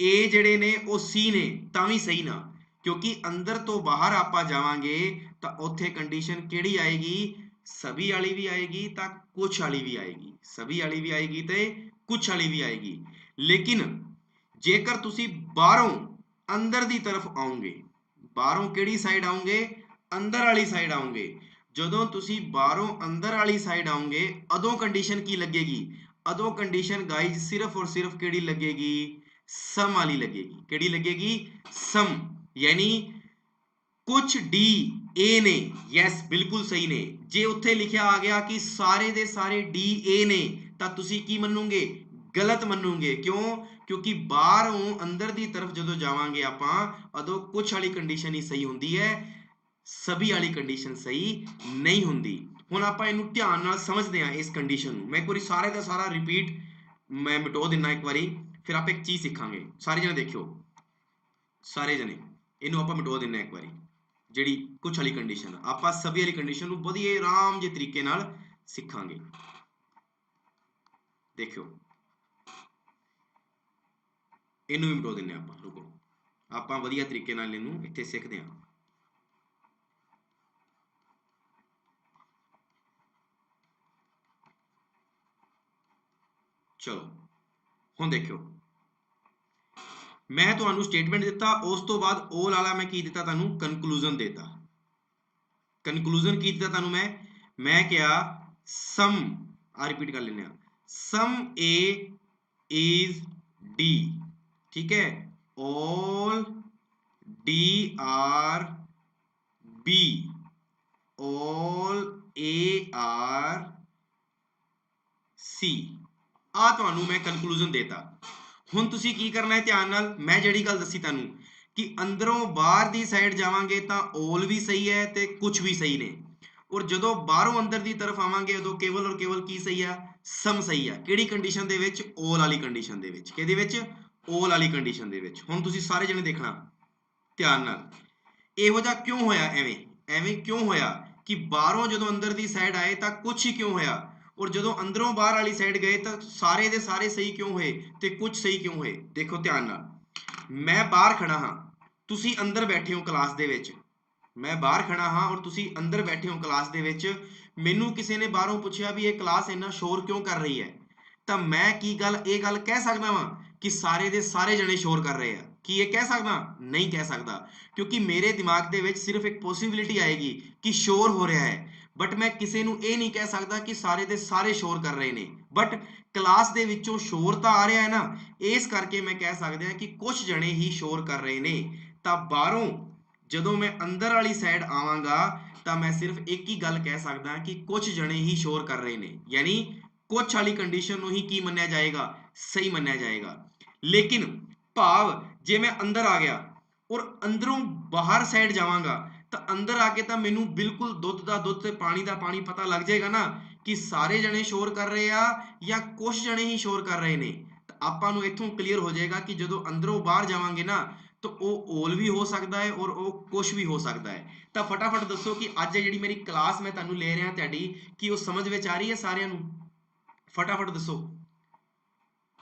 A ਜਿਹੜੇ ਨੇ ਉਹ C ਨੇ ਤਾਂ ਵੀ ਸਹੀ ਨਾ, ਕਿਉਂਕਿ ਅੰਦਰ ਤੋਂ ਬਾਹਰ ਆਪਾਂ ਜਾਵਾਂਗੇ ਤਾਂ ਉੱਥੇ ਕੰਡੀਸ਼ਨ ਕਿਹੜੀ ਆਏਗੀ, ਸਭੀ ਵਾਲੀ ਵੀ ਆਏਗੀ ਤਾਂ ਕੁਛ ਵਾਲੀ ਵੀ ਆਏਗੀ, ਸਭੀ ਵਾਲੀ ਵੀ ਆਏਗੀ ਤੇ ਕੁਛ ਵਾਲੀ ਵੀ ਆਏਗੀ। ਲੇਕਿਨ ਜੇਕਰ ਤੁਸੀਂ ਬਾਹਰੋਂ ਅੰਦਰ ਦੀ ਤਰਫ ਆਉਂਗੇ, ਬਾਹਰੋਂ ਕਿਹੜੀ ਸਾਈਡ ਆਉਂਗੇ, ਅੰਦਰ ਵਾਲੀ ਸਾਈਡ ਆਉਂਗੇ, ਜਦੋਂ ਤੁਸੀਂ ਬਾਹਰੋਂ ਅੰਦਰ ਵਾਲੀ ਸਾਈਡ ਆਉਂਗੇ ਉਦੋਂ ਕੰਡੀਸ਼ਨ ਕੀ ਲੱਗੇਗੀ, ਉਦੋਂ ਕੰਡੀਸ਼ਨ ਗਾइज ਸਿਰਫ ਔਰ ਸਿਰਫ ਕਿਹੜੀ ਲੱਗੇਗੀ, ਸਮ ਵਾਲੀ ਲੱਗੇਗੀ। ਕਿਹੜੀ ਲੱਗੇਗੀ, ਸਮ, ਯਾਨੀ ਕੁਛ डी A ਨੇ, ਯੈਸ ਬਿਲਕੁਲ ਸਹੀ ਨੇ। ਜੇ ਉੱਥੇ ਲਿਖਿਆ ਆ ਗਿਆ ਕਿ ਸਾਰੇ ਦੇ ਸਾਰੇ D A ਨੇ ਤਾਂ ਤੁਸੀਂ ਕੀ ਮੰਨੋਗੇ, ਗਲਤ ਮੰਨੋਗੇ। ਕਿਉਂ, ਕਿਉਂਕਿ ਬਾਹਰੋਂ ਅੰਦਰ ਦੀ ਤਰਫ ਜਦੋਂ ਜਾਵਾਂਗੇ ਆਪਾਂ ਉਦੋਂ ਕੁਛ ਵਾਲੀ ਕੰਡੀਸ਼ਨ ਹੀ ਸਹੀ ਹੁੰਦੀ ਹੈ, ਸਭੀ ਵਾਲੀ ਕੰਡੀਸ਼ਨ ਸਹੀ ਨਹੀਂ ਹੁੰਦੀ। ਹੁਣ ਆਪਾਂ ਇਹਨੂੰ ਧਿਆਨ ਨਾਲ ਸਮਝਦੇ ਹਾਂ ਇਸ ਕੰਡੀਸ਼ਨ ਨੂੰ। ਮੈਂ ਇੱਕ ਵਾਰੀ ਸਾਰੇ ਦਾ ਸਾਰਾ ਰਿਪੀਟ ਮੈਂ ਮਿਟੋ ਦਿੰਨਾ ਇੱਕ ਵਾਰੀ, ਫਿਰ ਆਪਾਂ ਇੱਕ ਚੀਜ਼ ਸਿੱਖਾਂਗੇ। ਸਾਰੇ ਜਣੇ ਦੇਖਿਓ, ਸਾਰੇ ਜਣੇ ਇਹਨੂੰ ਆਪਾਂ ਮਿਟੋ ਦਿੰਨੇ ਇੱਕ ਵਾਰੀ। ਜਿਹੜੀ ਕੁਛ ਵਾਲੀ ਕੰਡੀਸ਼ਨ, ਆਪਾਂ ਸਭੀ ਵਾਲੀ ਕੰਡੀਸ਼ਨ ਨੂੰ ਵਧੀਆ ਆਰਾਮ ਜਿਹੇ ਤਰੀਕੇ ਨਾਲ ਸਿੱਖਾਂਗੇ। ਦੇਖਿਓ ਇਹਨੂੰ ਵੀ ਮਿਟੋ ਦਿੰਨੇ ਆਪਾਂ, ਰੁਕੋ, ਆਪਾਂ ਵਧੀਆ ਤਰੀਕੇ ਨਾਲ ਇਹਨੂੰ ਇੱਥੇ ਸਿੱਖਦੇ ਹਾਂ। ਚਲੋ ਹੁਣ ਦੇਖਿਓ, ਮੈਂ ਤੁਹਾਨੂੰ ਸਟੇਟਮੈਂਟ ਦਿੱਤਾ, ਉਸ ਤੋਂ ਬਾਅਦ all ਵਾਲਾ ਮੈਂ ਕੀ ਦਿੱਤਾ ਤੁਹਾਨੂੰ, ਕਨਕਲੂਜਨ ਦਿੱਤਾ। ਕਨਕਲੂਜਨ ਕੀ ਦਿੱਤਾ ਤੁਹਾਨੂੰ ਮੈਂ ਕਿਹਾ ਸਮ, ਆ ਰਿਪੀਟ ਕਰ ਲੈਂਦੇ ਆ, ਸਮ A is D, ਠੀਕ ਹੈ, all D are B, all A are C। ਆ ਤੁਹਾਨੂੰ ਮੈਂ ਕਨਕਲੂਜਨ ਦੇਤਾ। ਹੁਣ ਤੁਸੀਂ ਕੀ ਕਰਨਾ ਹੈ, ਧਿਆਨ ਨਾਲ, ਮੈਂ ਜਿਹੜੀ ਗੱਲ ਦੱਸੀ ਤੁਹਾਨੂੰ ਕਿ ਅੰਦਰੋਂ ਬਾਹਰ ਦੀ ਸਾਈਡ ਜਾਵਾਂਗੇ ਤਾਂ all ਵੀ ਸਹੀ ਹੈ ਤੇ ਕੁਛ ਵੀ ਸਹੀ ਨੇ, ਔਰ ਜਦੋਂ ਬਾਹਰੋਂ ਅੰਦਰ ਦੀ ਤਰਫ ਆਵਾਂਗੇ ਉਦੋਂ ਕੇਵਲ ਔਰ ਕੇਵਲ ਕੀ ਸਹੀ ਆ, ਸਮ ਸਹੀ ਆ। ਕਿਹੜੀ ਕੰਡੀਸ਼ਨ ਦੇ ਵਿੱਚ, all ਵਾਲੀ ਕੰਡੀਸ਼ਨ ਦੇ ਵਿੱਚ। ਕਿਹਦੇ ਵਿੱਚ, all ਵਾਲੀ ਕੰਡੀਸ਼ਨ ਦੇ ਵਿੱਚ। ਹੁਣ ਤੁਸੀਂ ਸਾਰੇ ਜਣੇ ਦੇਖਣਾ ਧਿਆਨ ਨਾਲ, ਇਹੋ ਜਿਹਾ ਕਿਉਂ ਹੋਇਆ, ਐਵੇਂ ਕਿਉਂ ਹੋਇਆ ਕਿ ਬਾਹਰੋਂ ਜਦੋਂ ਅੰਦਰ ਦੀ ਸਾਈਡ ਆਏ ਤਾਂ ਕੁਛ ਹੀ ਕਿਉਂ ਹੋਇਆ, ਔਰ ਜਦੋਂ ਅੰਦਰੋਂ ਬਾਹਰ ਵਾਲੀ ਸਾਈਡ ਗਏ ਤਾਂ ਸਾਰੇ ਦੇ ਸਾਰੇ ਸਹੀ ਕਿਉਂ ਹੋਏ ਤੇ ਕੁਝ ਸਹੀ ਕਿਉਂ ਹੋਏ। ਦੇਖੋ ਧਿਆਨ ਨਾਲ, ਮੈਂ ਬਾਹਰ ਖੜਾ ਹਾਂ, ਤੁਸੀਂ ਅੰਦਰ ਬੈਠੇ ਹੋ ਕਲਾਸ ਦੇ ਵਿੱਚ, ਮੈਂ ਬਾਹਰ ਖੜਾ ਹਾਂ ਔਰ ਤੁਸੀਂ ਅੰਦਰ ਬੈਠੇ ਹੋ ਕਲਾਸ ਦੇ ਵਿੱਚ। ਮੈਨੂੰ ਕਿਸੇ ਨੇ ਬਾਹਰੋਂ ਪੁੱਛਿਆ ਵੀ ਇਹ ਕਲਾਸ ਇੰਨਾ ਸ਼ੋਰ ਕਿਉਂ ਕਰ ਰਹੀ ਹੈ, ਤਾਂ ਮੈਂ ਇਹ ਗੱਲ ਕਹਿ ਸਕਦਾ ਵਾਂ ਕਿ ਸਾਰੇ ਦੇ ਸਾਰੇ ਜਣੇ ਸ਼ੋਰ ਕਰ ਰਹੇ ਆ। ਕੀ ਇਹ ਕਹਿ ਸਕਦਾ, ਨਹੀਂ ਕਹਿ ਸਕਦਾ, ਕਿਉਂਕਿ ਮੇਰੇ ਦਿਮਾਗ ਦੇ ਵਿੱਚ ਸਿਰਫ ਇੱਕ ਪੋਸਿਬਿਲਿਟੀ ਆਏਗੀ ਕਿ ਸ਼ੋਰ ਹੋ ਰਿਹਾ ਹੈ, ਬਟ ਮੈਂ ਕਿਸੇ ਨੂੰ ਇਹ ਨਹੀਂ ਕਹਿ ਸਕਦਾ ਕਿ ਸਾਰੇ ਦੇ ਸਾਰੇ ਸ਼ੋਰ ਕਰ ਰਹੇ ਨੇ। ਬਟ ਕਲਾਸ ਦੇ ਵਿੱਚੋਂ ਸ਼ੋਰ ਤਾਂ ਆ ਰਿਹਾ ਹੈ ਨਾ, ਇਸ ਕਰਕੇ ਮੈਂ ਕਹਿ ਸਕਦਾ ਕਿ ਕੁਝ ਜਣੇ ਹੀ ਸ਼ੋਰ ਕਰ ਰਹੇ ਨੇ। ਤਾਂ ਬਾਹਰੋਂ ਜਦੋਂ ਮੈਂ ਅੰਦਰ ਵਾਲੀ ਸਾਈਡ ਆਵਾਂਗਾ ਤਾਂ ਮੈਂ ਸਿਰਫ ਇੱਕ ਹੀ ਗੱਲ ਕਹਿ ਸਕਦਾ ਕਿ ਕੁਝ ਜਣੇ ਹੀ ਸ਼ੋਰ ਕਰ ਰਹੇ ਨੇ, ਯਾਨੀ ਕੁਛ ਵਾਲੀ ਕੰਡੀਸ਼ਨ ਨੂੰ ਹੀ ਕੀ ਮੰਨਿਆ ਜਾਏਗਾ, ਸਹੀ ਮੰਨਿਆ ਜਾਏਗਾ। ਲੇਕਿਨ ਭਾਵ ਜੇ ਮੈਂ ਅੰਦਰ ਆ ਗਿਆ ਔਰ ਅੰਦਰੋਂ ਬਾਹਰ ਸਾਈਡ ਜਾਵਾਂਗਾ ਤਾਂ ਅੰਦਰ ਆ ਕੇ ਤਾਂ ਮੈਨੂੰ ਬਿਲਕੁਲ ਦੁੱਧ ਦਾ ਦੁੱਧ ਤੇ ਪਾਣੀ ਦਾ ਪਾਣੀ ਪਤਾ ਲੱਗ ਜਾਏਗਾ ਨਾ ਕਿ ਸਾਰੇ ਜਣੇ ਸ਼ੋਰ ਕਰ ਰਹੇ ਆ ਜਾਂ ਕੁਝ ਜਣੇ ਹੀ ਸ਼ੋਰ ਕਰ ਰਹੇ ਨੇ। ਤਾਂ ਆਪਾਂ ਨੂੰ ਇੱਥੋਂ ਕਲੀਅਰ ਹੋ ਜਾਏਗਾ ਕਿ ਜਦੋਂ ਅੰਦਰੋਂ ਬਾਹਰ ਜਾਵਾਂਗੇ ਨਾ तो ਉਹ all ਵੀ ਹੋ ਸਕਦਾ ਹੈ ਔਰ ਉਹ ਕੁਛ ਵੀ ਹੋ ਸਕਦਾ ਹੈ। ਤਾਂ ਫਟਾਫਟ ਦੱਸੋ ਕਿ ਅੱਜ ਜਿਹੜੀ ਮੇਰੀ ਕਲਾਸ ਮੈਂ ਤੁਹਾਨੂੰ ਲੈ ਰਿਹਾ ਤੁਹਾਡੀ, ਕੀ ਉਹ ਸਮਝ ਵਿੱਚ ਆ ਰਹੀ ਹੈ ਸਾਰਿਆਂ ਨੂੰ? ਫਟਾਫਟ ਦੱਸੋ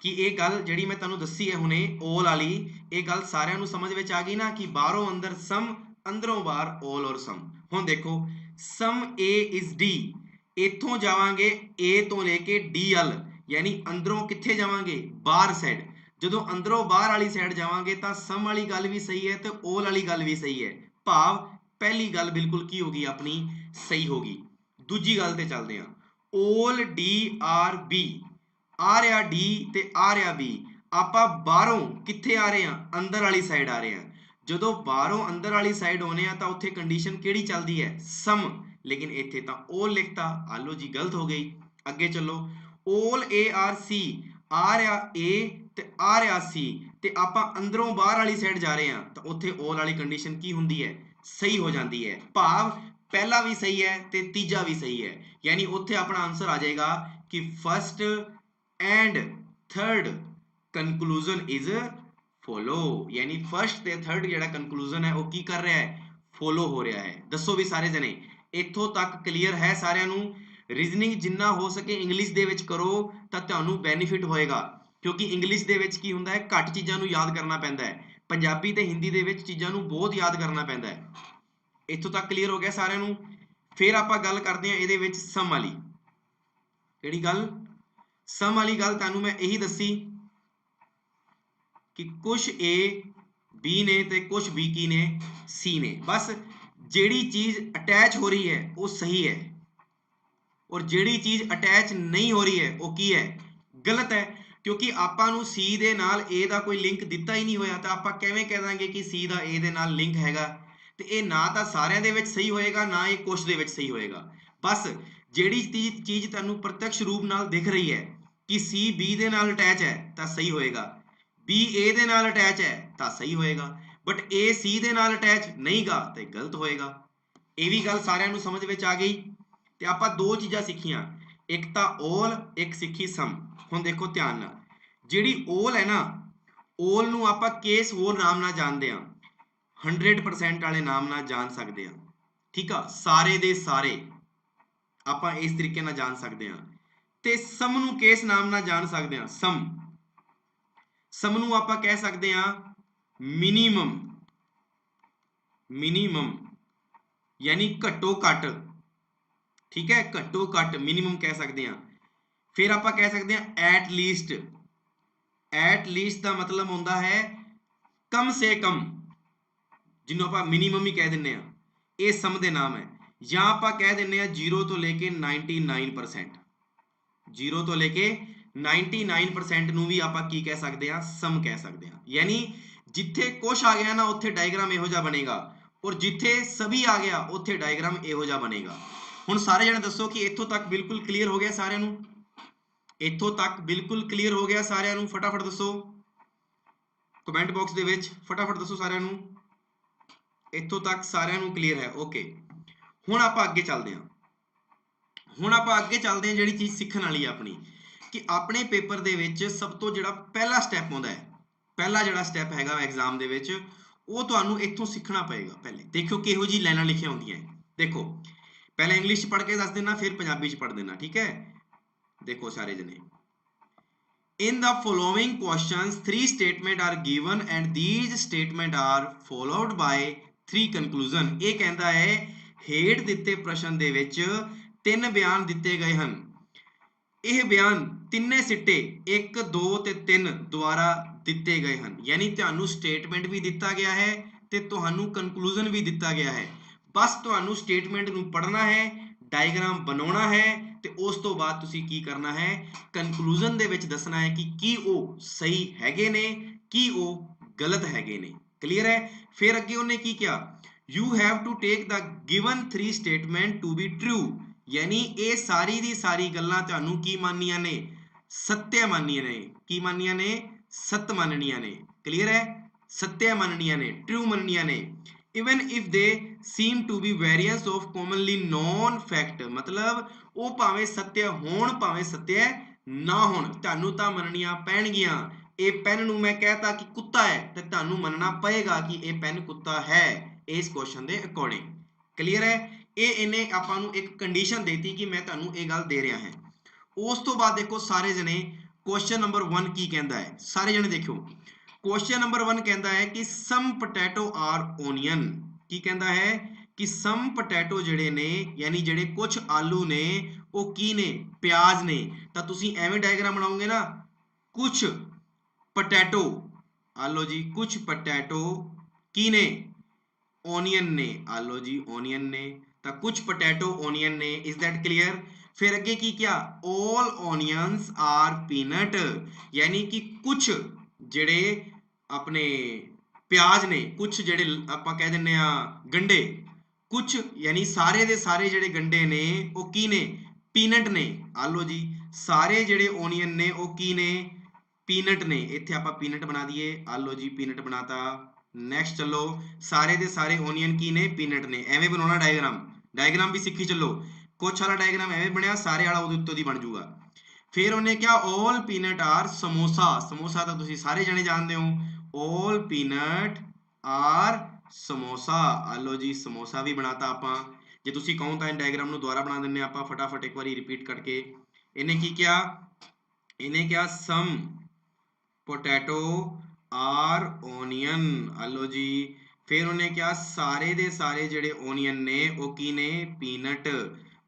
ਕਿ ਇਹ ਗੱਲ ਜਿਹੜੀ ਮੈਂ ਤੁਹਾਨੂੰ ਦੱਸੀ ਹੈ ਹੁਣੇ all ਵਾਲੀ, ਇਹ ਗੱਲ ਸਾਰਿਆਂ ਨੂੰ ਸਮਝ ਵਿੱਚ ਆ ਗਈ ਨਾ, ਕਿ ਬਾਹਰੋਂ ਅੰਦਰ ਸਮ, ਅੰਦਰੋਂ ਬਾਹਰ all ਔਰ ਸਮ। ਹੁਣ ਦੇਖੋ ਸਮ A is D, ਇੱਥੋਂ ਜਾਵਾਂਗੇ A ਤੋਂ ਲੈ ਕੇ D ਵੱਲ, ਯਾਨੀ ਅੰਦਰੋਂ ਕਿੱਥੇ ਜਾਵਾਂਗੇ? ਬਾਹਰ ਸਾਈਡ। ਜਦੋਂ ਅੰਦਰੋਂ ਬਾਹਰ ਵਾਲੀ ਸਾਈਡ ਜਾਵਾਂਗੇ ਤਾਂ ਸਮ ਵਾਲੀ ਗੱਲ ਵੀ ਸਹੀ ਹੈ ਤੇ all ਵਾਲੀ ਗੱਲ ਵੀ ਸਹੀ ਹੈ, ਭਾਵ ਪਹਿਲੀ ਗੱਲ ਬਿਲਕੁਲ ਕੀ ਹੋ ਗਈ ਆਪਣੀ? ਸਹੀ ਹੋ ਗਈ। ਦੂਜੀ ਗੱਲ ਤੇ ਚੱਲਦੇ ਹਾਂ। all D R B, ਆ ਰਿਹਾ D ਤੇ ਆ ਰਿਹਾ B, ਆਪਾਂ ਬਾਹਰੋਂ ਕਿੱਥੇ ਆ ਰਹੇ ਹਾਂ? ਅੰਦਰ ਵਾਲੀ ਸਾਈਡ ਆ ਰਹੇ ਹਾਂ। ਜਦੋਂ ਬਾਹਰੋਂ ਅੰਦਰ ਵਾਲੀ ਸਾਈਡ ਆਉਨੇ ਆ ਤਾਂ ਉੱਥੇ ਕੰਡੀਸ਼ਨ ਕਿਹੜੀ ਚੱਲਦੀ ਹੈ? ਸਮ। ਲੇਕਿਨ ਇੱਥੇ ਤਾਂ all ਲਿਖਤਾ, ਆਲੋ ਜੀ ਗਲਤ ਹੋ ਗਈ। ਅੱਗੇ ਚੱਲੋ, all A R C, ਆ ਰਿਹਾ A ਤੇ ਆ ਰਿਹਾ C, ਤੇ ਆਪਾਂ ਅੰਦਰੋਂ ਬਾਹਰ ਵਾਲੀ ਸਾਈਡ ਜਾ ਰਹੇ ਹਾਂ ਤਾਂ ਉੱਥੇ all ਵਾਲੀ ਕੰਡੀਸ਼ਨ ਕੀ ਹੁੰਦੀ ਹੈ? ਸਹੀ ਹੋ ਜਾਂਦੀ ਹੈ, ਭਾਵ ਪਹਿਲਾ ਵੀ ਸਹੀ ਹੈ ਤੇ ਤੀਜਾ ਵੀ ਸਹੀ ਹੈ। ਯਾਨੀ ਉੱਥੇ ਆਪਣਾ ਆਨਸਰ ਆ ਜਾਏਗਾ ਕਿ first and third conclusion is follow, ਯਾਨੀ ਫਸਟ ਤੇ ਥਰਡ ਜਿਹੜਾ conclusion ਹੈ ਉਹ ਕੀ ਕਰ ਰਿਹਾ ਹੈ? ਫੋਲੋ ਹੋ ਰਿਹਾ ਹੈ। ਦੱਸੋ ਵੀ ਸਾਰੇ ਜਣੇ ਇੱਥੋਂ ਤੱਕ ਕਲੀਅਰ ਹੈ ਸਾਰਿਆਂ ਨੂੰ? ਰੀਜ਼ਨਿੰਗ ਜਿੰਨਾ ਹੋ ਸਕੇ ਇੰਗਲਿਸ਼ ਦੇ ਵਿੱਚ ਕਰੋ ਤਾਂ ਤੁਹਾਨੂੰ ਬੈਨੀਫਿਟ ਹੋਏਗਾ, ਕਿਉਂਕਿ ਇੰਗਲਿਸ਼ ਦੇ ਵਿੱਚ ਕੀ ਹੁੰਦਾ ਹੈ? ਘੱਟ ਚੀਜ਼ਾਂ ਨੂੰ ਯਾਦ ਕਰਨਾ ਪੈਂਦਾ ਹੈ, ਪੰਜਾਬੀ ਤੇ ਹਿੰਦੀ ਦੇ ਵਿੱਚ ਚੀਜ਼ਾਂ ਨੂੰ ਬਹੁਤ ਯਾਦ ਕਰਨਾ ਪੈਂਦਾ ਹੈ। ਇੱਥੋਂ ਤੱਕ ਕਲੀਅਰ ਹੋ ਗਿਆ ਸਾਰਿਆਂ ਨੂੰ? ਫਿਰ ਆਪਾਂ ਗੱਲ ਕਰਦੇ ਹਾਂ ਇਹਦੇ ਵਿੱਚ ਸਮ ਵਾਲੀ। ਕਿਹੜੀ ਗੱਲ? ਸਮ ਵਾਲੀ ਗੱਲ ਤੁਹਾਨੂੰ ਮੈਂ ਇਹੀ ਦੱਸੀ ਕਿ ਕੁਛ A B ਨੇ ਤੇ ਕੁਛ B ਕੀ ਨੇ? C ਨੇ। ਬਸ ਜਿਹੜੀ ਚੀਜ਼ ਅਟੈਚ ਹੋ ਰਹੀ ਹੈ ਉਹ ਸਹੀ ਹੈ, ਔਰ ਜਿਹੜੀ ਚੀਜ਼ ਅਟੈਚ ਨਹੀਂ ਹੋ ਰਹੀ ਹੈ ਉਹ ਕੀ ਹੈ? ਗਲਤ ਹੈ। ਕਿਉਂਕਿ ਆਪਾਂ ਨੂੰ C ਦੇ ਨਾਲ A ਦਾ ਕੋਈ ਲਿੰਕ ਦਿੱਤਾ ਹੀ ਨਹੀਂ ਹੋਇਆ, ਤਾਂ ਆਪਾਂ ਕਿਵੇਂ ਕਹਿ ਦਾਂਗੇ ਕਿ C ਦਾ A ਦੇ ਨਾਲ ਲਿੰਕ ਹੈਗਾ? ਤੇ ਇਹ ਨਾ ਤਾਂ ਸਾਰਿਆਂ ਦੇ ਵਿੱਚ ਸਹੀ ਹੋਏਗਾ, ਨਾ ਇਹ ਕੁਛ ਦੇ ਵਿੱਚ ਸਹੀ ਹੋਏਗਾ। ਬਸ ਜਿਹੜੀ ਚੀਜ਼ ਤੁਹਾਨੂੰ ਪ੍ਰਤੱਖ ਰੂਪ ਨਾਲ ਦਿਖ ਰਹੀ ਹੈ ਕਿ C B ਦੇ ਨਾਲ ਅਟੈਚ ਹੈ ਤਾਂ ਸਹੀ ਹੋਏਗਾ, B A ਦੇ ਨਾਲ ਅਟੈਚ ਹੈ ਤਾਂ ਸਹੀ ਹੋਏਗਾ, ਬਟ A C ਦੇ ਨਾਲ ਅਟੈਚ ਨਹੀਂਗਾ ਤੇ ਗਲਤ ਹੋਏਗਾ। ਇਹ ਵੀ ਗੱਲ ਸਾਰਿਆਂ ਨੂੰ ਸਮਝ ਵਿੱਚ ਆ ਗਈ? ਤੇ ਆਪਾਂ ਦੋ ਚੀਜ਼ਾਂ ਸਿੱਖੀਆਂ, ਇੱਕ ਤਾਂ all, ਇੱਕ ਸਿੱਖੀ ਸਮ। ਹੁਣ ਦੇਖੋ ਧਿਆਨ ਨਾਲ, ਜਿਹੜੀ all ਹੈ ਨਾ, all ਨੂੰ ਆਪਾਂ ਕੇਸ ਹੋਰ ਨਾਮ ਨਾਲ ਜਾਣਦੇ ਹਾਂ, 100% ਵਾਲੇ ਨਾਮ ਨਾਲ ਜਾਣ ਸਕਦੇ ਹਾਂ। ਠੀਕ ਆ, ਸਾਰੇ ਦੇ ਸਾਰੇ ਆਪਾਂ ਇਸ ਤਰੀਕੇ ਨਾਲ ਜਾਣ ਸਕਦੇ ਹਾਂ। ਤੇ ਸਮ ਨੂੰ ਕਿਸ ਨਾਮ ਨਾਲ ਜਾਣ ਸਕਦੇ ਹਾਂ? ਸਮ ਨੂੰ ਆਪਾਂ ਕਹਿ ਸਕਦੇ ਹਾਂ ਮਿਨੀਮਮ, ਯਾਨੀ ਘੱਟੋ ਘੱਟ। ਠੀਕ ਹੈ, ਘੱਟੋ ਘੱਟ ਮਿਨੀਮਮ ਕਹਿ ਸਕਦੇ ਹਾਂ। ਫਿਰ ਆਪਾਂ ਕਹਿ ਸਕਦੇ ਹਾਂ ਐਟ ਲੀਸਟ। ਐਟ ਲੀਸਟ ਦਾ ਮਤਲਬ ਹੁੰਦਾ ਹੈ ਕਮ ਸੇ ਕਮ, ਜਿਹਨੂੰ ਆਪਾਂ ਮਿਨੀਮਮ ਹੀ ਕਹਿ ਦਿੰਦੇ ਹਾਂ, ਇਹ ਸਮ ਦੇ ਨਾਮ ਹੈ। ਜਾਂ ਆਪਾਂ ਕਹਿ ਦਿੰਦੇ ਹਾਂ 0 ਤੋਂ ਲੈ ਕੇ 99%, 0 ਤੋਂ ਲੈ ਕੇ 99% ਨੂੰ ਵੀ ਆਪਾਂ ਕੀ ਕਹਿ ਸਕਦੇ ਹਾਂ? ਸਮ ਕਹਿ ਸਕਦੇ ਹਾਂ। ਯਾਨੀ ਜਿੱਥੇ ਕੁਛ ਆ ਗਿਆ ਨਾ ਉੱਥੇ ਡਾਇਗਰਾਮ ਇਹੋ ਜਿਹਾ ਬਣੇਗਾ, ਔਰ ਜਿੱਥੇ ਸਭੀ ਆ ਗਿਆ ਉੱਥੇ ਡਾਇਗਰਾਮ ਇਹੋ ਜਿਹਾ ਬਣੇਗਾ। ਹੁਣ ਸਾਰੇ ਜਣੇ ਦੱਸੋ ਕਿ ਇੱਥੋਂ ਤੱਕ ਬਿਲਕੁਲ ਕਲੀਅਰ ਹੋ ਗਿਆ ਸਾਰਿਆਂ ਨੂੰ? ਇੱਥੋਂ ਤੱਕ ਬਿਲਕੁਲ ਕਲੀਅਰ ਹੋ ਗਿਆ ਸਾਰਿਆਂ ਨੂੰ? ਫਟਾਫਟ ਦੱਸੋ ਕਮੈਂਟ ਬਾਕਸ ਦੇ ਵਿੱਚ, ਫਟਾਫਟ ਦੱਸੋ ਸਾਰਿਆਂ ਨੂੰ ਇੱਥੋਂ ਤੱਕ ਸਾਰਿਆਂ ਨੂੰ ਕਲੀਅਰ ਹੈ? ਓਕੇ, ਹੁਣ ਆਪਾਂ ਅੱਗੇ ਚੱਲਦੇ ਹਾਂ। ਜਿਹੜੀ ਚੀਜ਼ ਸਿੱਖਣ ਵਾਲੀ ਹੈ ਆਪਣੀ, ਕਿ ਆਪਣੇ ਪੇਪਰ ਦੇ ਵਿੱਚ ਸਭ ਤੋਂ ਜਿਹੜਾ ਪਹਿਲਾ ਸਟੈਪ ਆਉਂਦਾ ਹੈ, ਪਹਿਲਾ ਜਿਹੜਾ ਸਟੈਪ ਹੈਗਾ ਐਗਜ਼ਾਮ ਦੇ ਵਿੱਚ, ਉਹ ਤੁਹਾਨੂੰ ਇੱਥੋਂ ਸਿੱਖਣਾ ਪਏਗਾ। ਪਹਿਲੇ ਦੇਖੋ ਕਿਹੋ ਜਿਹੀ ਲਾਈਨਾਂ ਲਿਖੀਆਂ ਹੁੰਦੀਆਂ। ਦੇਖੋ ਪਹਿਲਾਂ ਇੰਗਲਿਸ਼ 'ਚ ਪੜ੍ਹ ਕੇ ਦੱਸ ਦੇਣਾ, ਫਿਰ ਪੰਜਾਬੀ 'ਚ ਪੜ੍ਹ ਦੇਣਾ। ਠੀਕ ਹੈ, ਦੇਖੋ ਸਾਰੇ ਜਣੇ, in the following questions 3 statement are given and these statement are followed by 3 conclusion। ਇਹ ਕਹਿੰਦਾ ਹੈ ਹੇਠ ਦਿੱਤੇ ਪ੍ਰਸ਼ਨ ਦੇ ਵਿੱਚ 3 ਬਿਆਨ ਦਿੱਤੇ ਗਏ ਹਨ। ਇਹ ਬਿਆਨ ਤਿੰਨੇ ਸਿੱਟੇ 1 2 ਤੇ 3 ਦੁਆਰਾ ਦਿੱਤੇ ਗਏ ਹਨ। ਯਾਨੀ ਤੁਹਾਨੂੰ ਸਟੇਟਮੈਂਟ ਵੀ ਦਿੱਤਾ ਗਿਆ ਹੈ ਤੇ ਤੁਹਾਨੂੰ ਕਨਕਲੂਜਨ ਵੀ ਦਿੱਤਾ ਗਿਆ ਹੈ। ਬਸ ਤੁਹਾਨੂੰ ਸਟੇਟਮੈਂਟ ਨੂੰ ਪੜ੍ਹਨਾ ਹੈ, ਡਾਇਗਰਾਮ ਬਣਾਉਣਾ ਹੈ ਤੇ ਉਸ ਤੋਂ ਬਾਅਦ ਤੁਸੀਂ ਕੀ ਕਰਨਾ ਹੈ? ਕਨਕਲੂਜਨ ਦੇ ਵਿੱਚ ਦੱਸਣਾ ਹੈ ਕਿ ਕੀ ਉਹ ਸਹੀ ਹੈਗੇ ਨੇ, ਕੀ ਉਹ ਗਲਤ ਹੈਗੇ ਨੇ। ਕਲੀਅਰ ਹੈ? ਫਿਰ ਅੱਗੇ ਉਹਨੇ ਕੀ ਕਿਹਾ? You have to take the given 3 statement to be true. ਯਾਨੀ ਇਹ ਸਾਰੀ ਦੀ ਸਾਰੀ ਗੱਲਾਂ ਤੁਹਾਨੂੰ ਕੀ ਮੰਨਣੀਆਂ ਨੇ? ਸੱਤਿਆ ਮੰਨਣੀਆਂ ਨੇ। ਕੀ ਮੰਨਣੀਆਂ ਨੇ? ਸੱਤ ਮੰਨਣੀਆਂ ਨੇ। ਕਲੀਅਰ ਹੈ? ਸੱਤਿਆ ਮੰਨਣੀਆਂ ਨੇ, ਟਰੂ ਮੰਨਣੀਆਂ ਨੇ। even if they seem to be variants of commonly known fact, ਮਤਲਬ ਉਹ ਭਾਵੇਂ ਸੱਤਿਆ ਹੋਣ ਭਾਵੇਂ ਸੱਤਿਆ ਨਾ ਹੋਣ, ਤੁਹਾਨੂੰ ਤਾਂ ਮੰਨਣੀਆਂ ਪੈਣਗੀਆਂ। ਇਹ ਪੈਨ ਨੂੰ ਮੈਂ ਕਹਿਤਾ ਕਿ ਕੁੱਤਾ ਹੈ ਤੇ ਤੁਹਾਨੂੰ ਮੰਨਣਾ ਪਏਗਾ ਕਿ ਇਹ ਪੈਨ ਕੁੱਤਾ ਹੈ ਇਸ ਕੁਐਸਚਨ ਦੇ ਅਕੋਰਡਿੰਗ। ਕਲੀਅਰ ਹੈ? ਇਹ ਇਹਨੇ ਆਪਾਂ ਨੂੰ ਇੱਕ ਕੰਡੀਸ਼ਨ ਦੇਤੀ ਕਿ ਮੈਂ ਤੁਹਾਨੂੰ ਇਹ ਗੱਲ ਦੇ ਰਿਹਾ ਹਾਂ। ਉਸ ਤੋਂ ਬਾਅਦ ਦੇਖੋ ਸਾਰੇ ਜਣੇ ਕੁਐਸਚਨ ਨੰਬਰ 1 ਕੀ ਕਹਿੰਦਾ ਹੈ, ਸਾਰੇ ਜਣੇ ਦੇਖੋ। ਕੁਐਸਚਨ ਨੰਬਰ 1 ਕਹਿੰਦਾ ਹੈ ਕਿ ਸਮ ਪੋਟੈਟੋ ਆਰ ਓਨੀਅਨ। ਕੀ ਕਹਿੰਦਾ ਹੈ ਕਿ ਸਮ ਪੋਟੈਟੋ ਜਿਹੜੇ ਨੇ ਯਾਨੀ ਜਿਹੜੇ ਕੁਝ ਆਲੂ ਨੇ ਉਹ ਕੀ ਨੇ, ਪਿਆਜ਼ ਨੇ। ਤਾਂ ਤੁਸੀਂ ਐਵੇਂ ਡਾਇਗਰਾਮ ਬਣਾਓਗੇ ਨਾ, ਕੁਝ ਪੋਟੈਟੋ ਆਲੋ ਜੀ, ਕੁਝ ਪੋਟੈਟੋ ਕੀ ਨੇ, ਓਨੀਅਨ ਨੇ ਆਲੋ ਜੀ, ਓਨੀਅਨ ਨੇ। ਤਾਂ ਕੁਝ ਪੋਟੈਟੋ ਓਨੀਅਨ ਨੇ। Is that clear? फिर ਅੱਗੇ ਕੀ ਕਿਹਾ, all onions are peanut, ਯਾਨੀ ਕਿ ਕੁਝ ਜਿਹੜੇ ਆਪਣੇ ਪਿਆਜ਼ ਨੇ, ਕੁਝ ਜਿਹੜੇ ਆਪਾਂ ਕਹਿ ਦਿੰਨੇ ਆ ਗੰਡੇ, ਕੁਝ ਯਾਨੀ ਸਾਰੇ ਦੇ ਸਾਰੇ ਜਿਹੜੇ ਗੰਡੇ ਨੇ ਉਹ ਕੀ ਨੇ, ਪੀਨਟ ਨੇ ਆਲੋ ਜੀ। ਸਾਰੇ ਜਿਹੜੇ ਓਨੀਅਨ ਨੇ ਉਹ ਕੀ ਨੇ, ਪੀਨਟ ਨੇ। ਇੱਥੇ ਆਪਾਂ ਪੀਨਟ ਬਣਾ ਦਈਏ ਆਲੋ ਜੀ, ਪੀਨਟ ਬਣਾਤਾ। ਨੈਕਸਟ ਚੱਲੋ, ਸਾਰੇ ਦੇ ਸਾਰੇ ਓਨੀਅਨ ਕੀ ਨੇ, ਪੀਨਟ ਨੇ। ਐਵੇਂ ਬਣਾਉਣਾ ਡਾਇਗਰਾਮ, ਡਾਇਗਰਾਮ ਵੀ ਸਿੱਖੀ ਚੱਲੋ। ਕੁਛ ਵਾਲਾ ਡਾਇਗਰਾਮ ਐਵੇਂ ਬਣਿਆ, ਸਾਰੇ ਵਾਲਾ ਉਹਦੇ ਉੱਤੇ ਦੀ ਬਣ ਜਾਊਗਾ। ਫਿਰ ਉਹਨੇ ਕਿਹਾ all peanut are samosa. Samosa ਤਾਂ ਤੁਸੀਂ ਸਾਰੇ ਜਣੇ ਜਾਣਦੇ ਹੋ, all peanut are ਸਮੋਸਾ ਆਲੋ ਜੀ, ਸਮੋਸਾ ਵੀ ਬਣਾਤਾ ਆਪਾਂ। ਜੇ ਤੁਸੀਂ ਕਹੋ ਤਾਂ ਡਾਇਗਰਾਮ ਨੂੰ ਦੁਬਾਰਾ ਬਣਾ ਦਿੰਨੇ ਆਪਾਂ ਫਟਾਫਟ ਇੱਕ ਵਾਰੀ ਰਿਪੀਟ ਕਰਕੇ। ਇਹਨੇ ਕੀ ਕਿਹਾ, ਇਹਨੇ ਕਿਹਾ some potato are onion ਆਲੋ ਜੀ। ਫਿਰ ਉਹਨੇ ਕਿਹਾ ਸਾਰੇ ਦੇ ਸਾਰੇ ਜਿਹੜੇ ਓਨੀਅਨ ਨੇ ਉਹ ਕੀ ਨੇ, ਪੀਨਟ।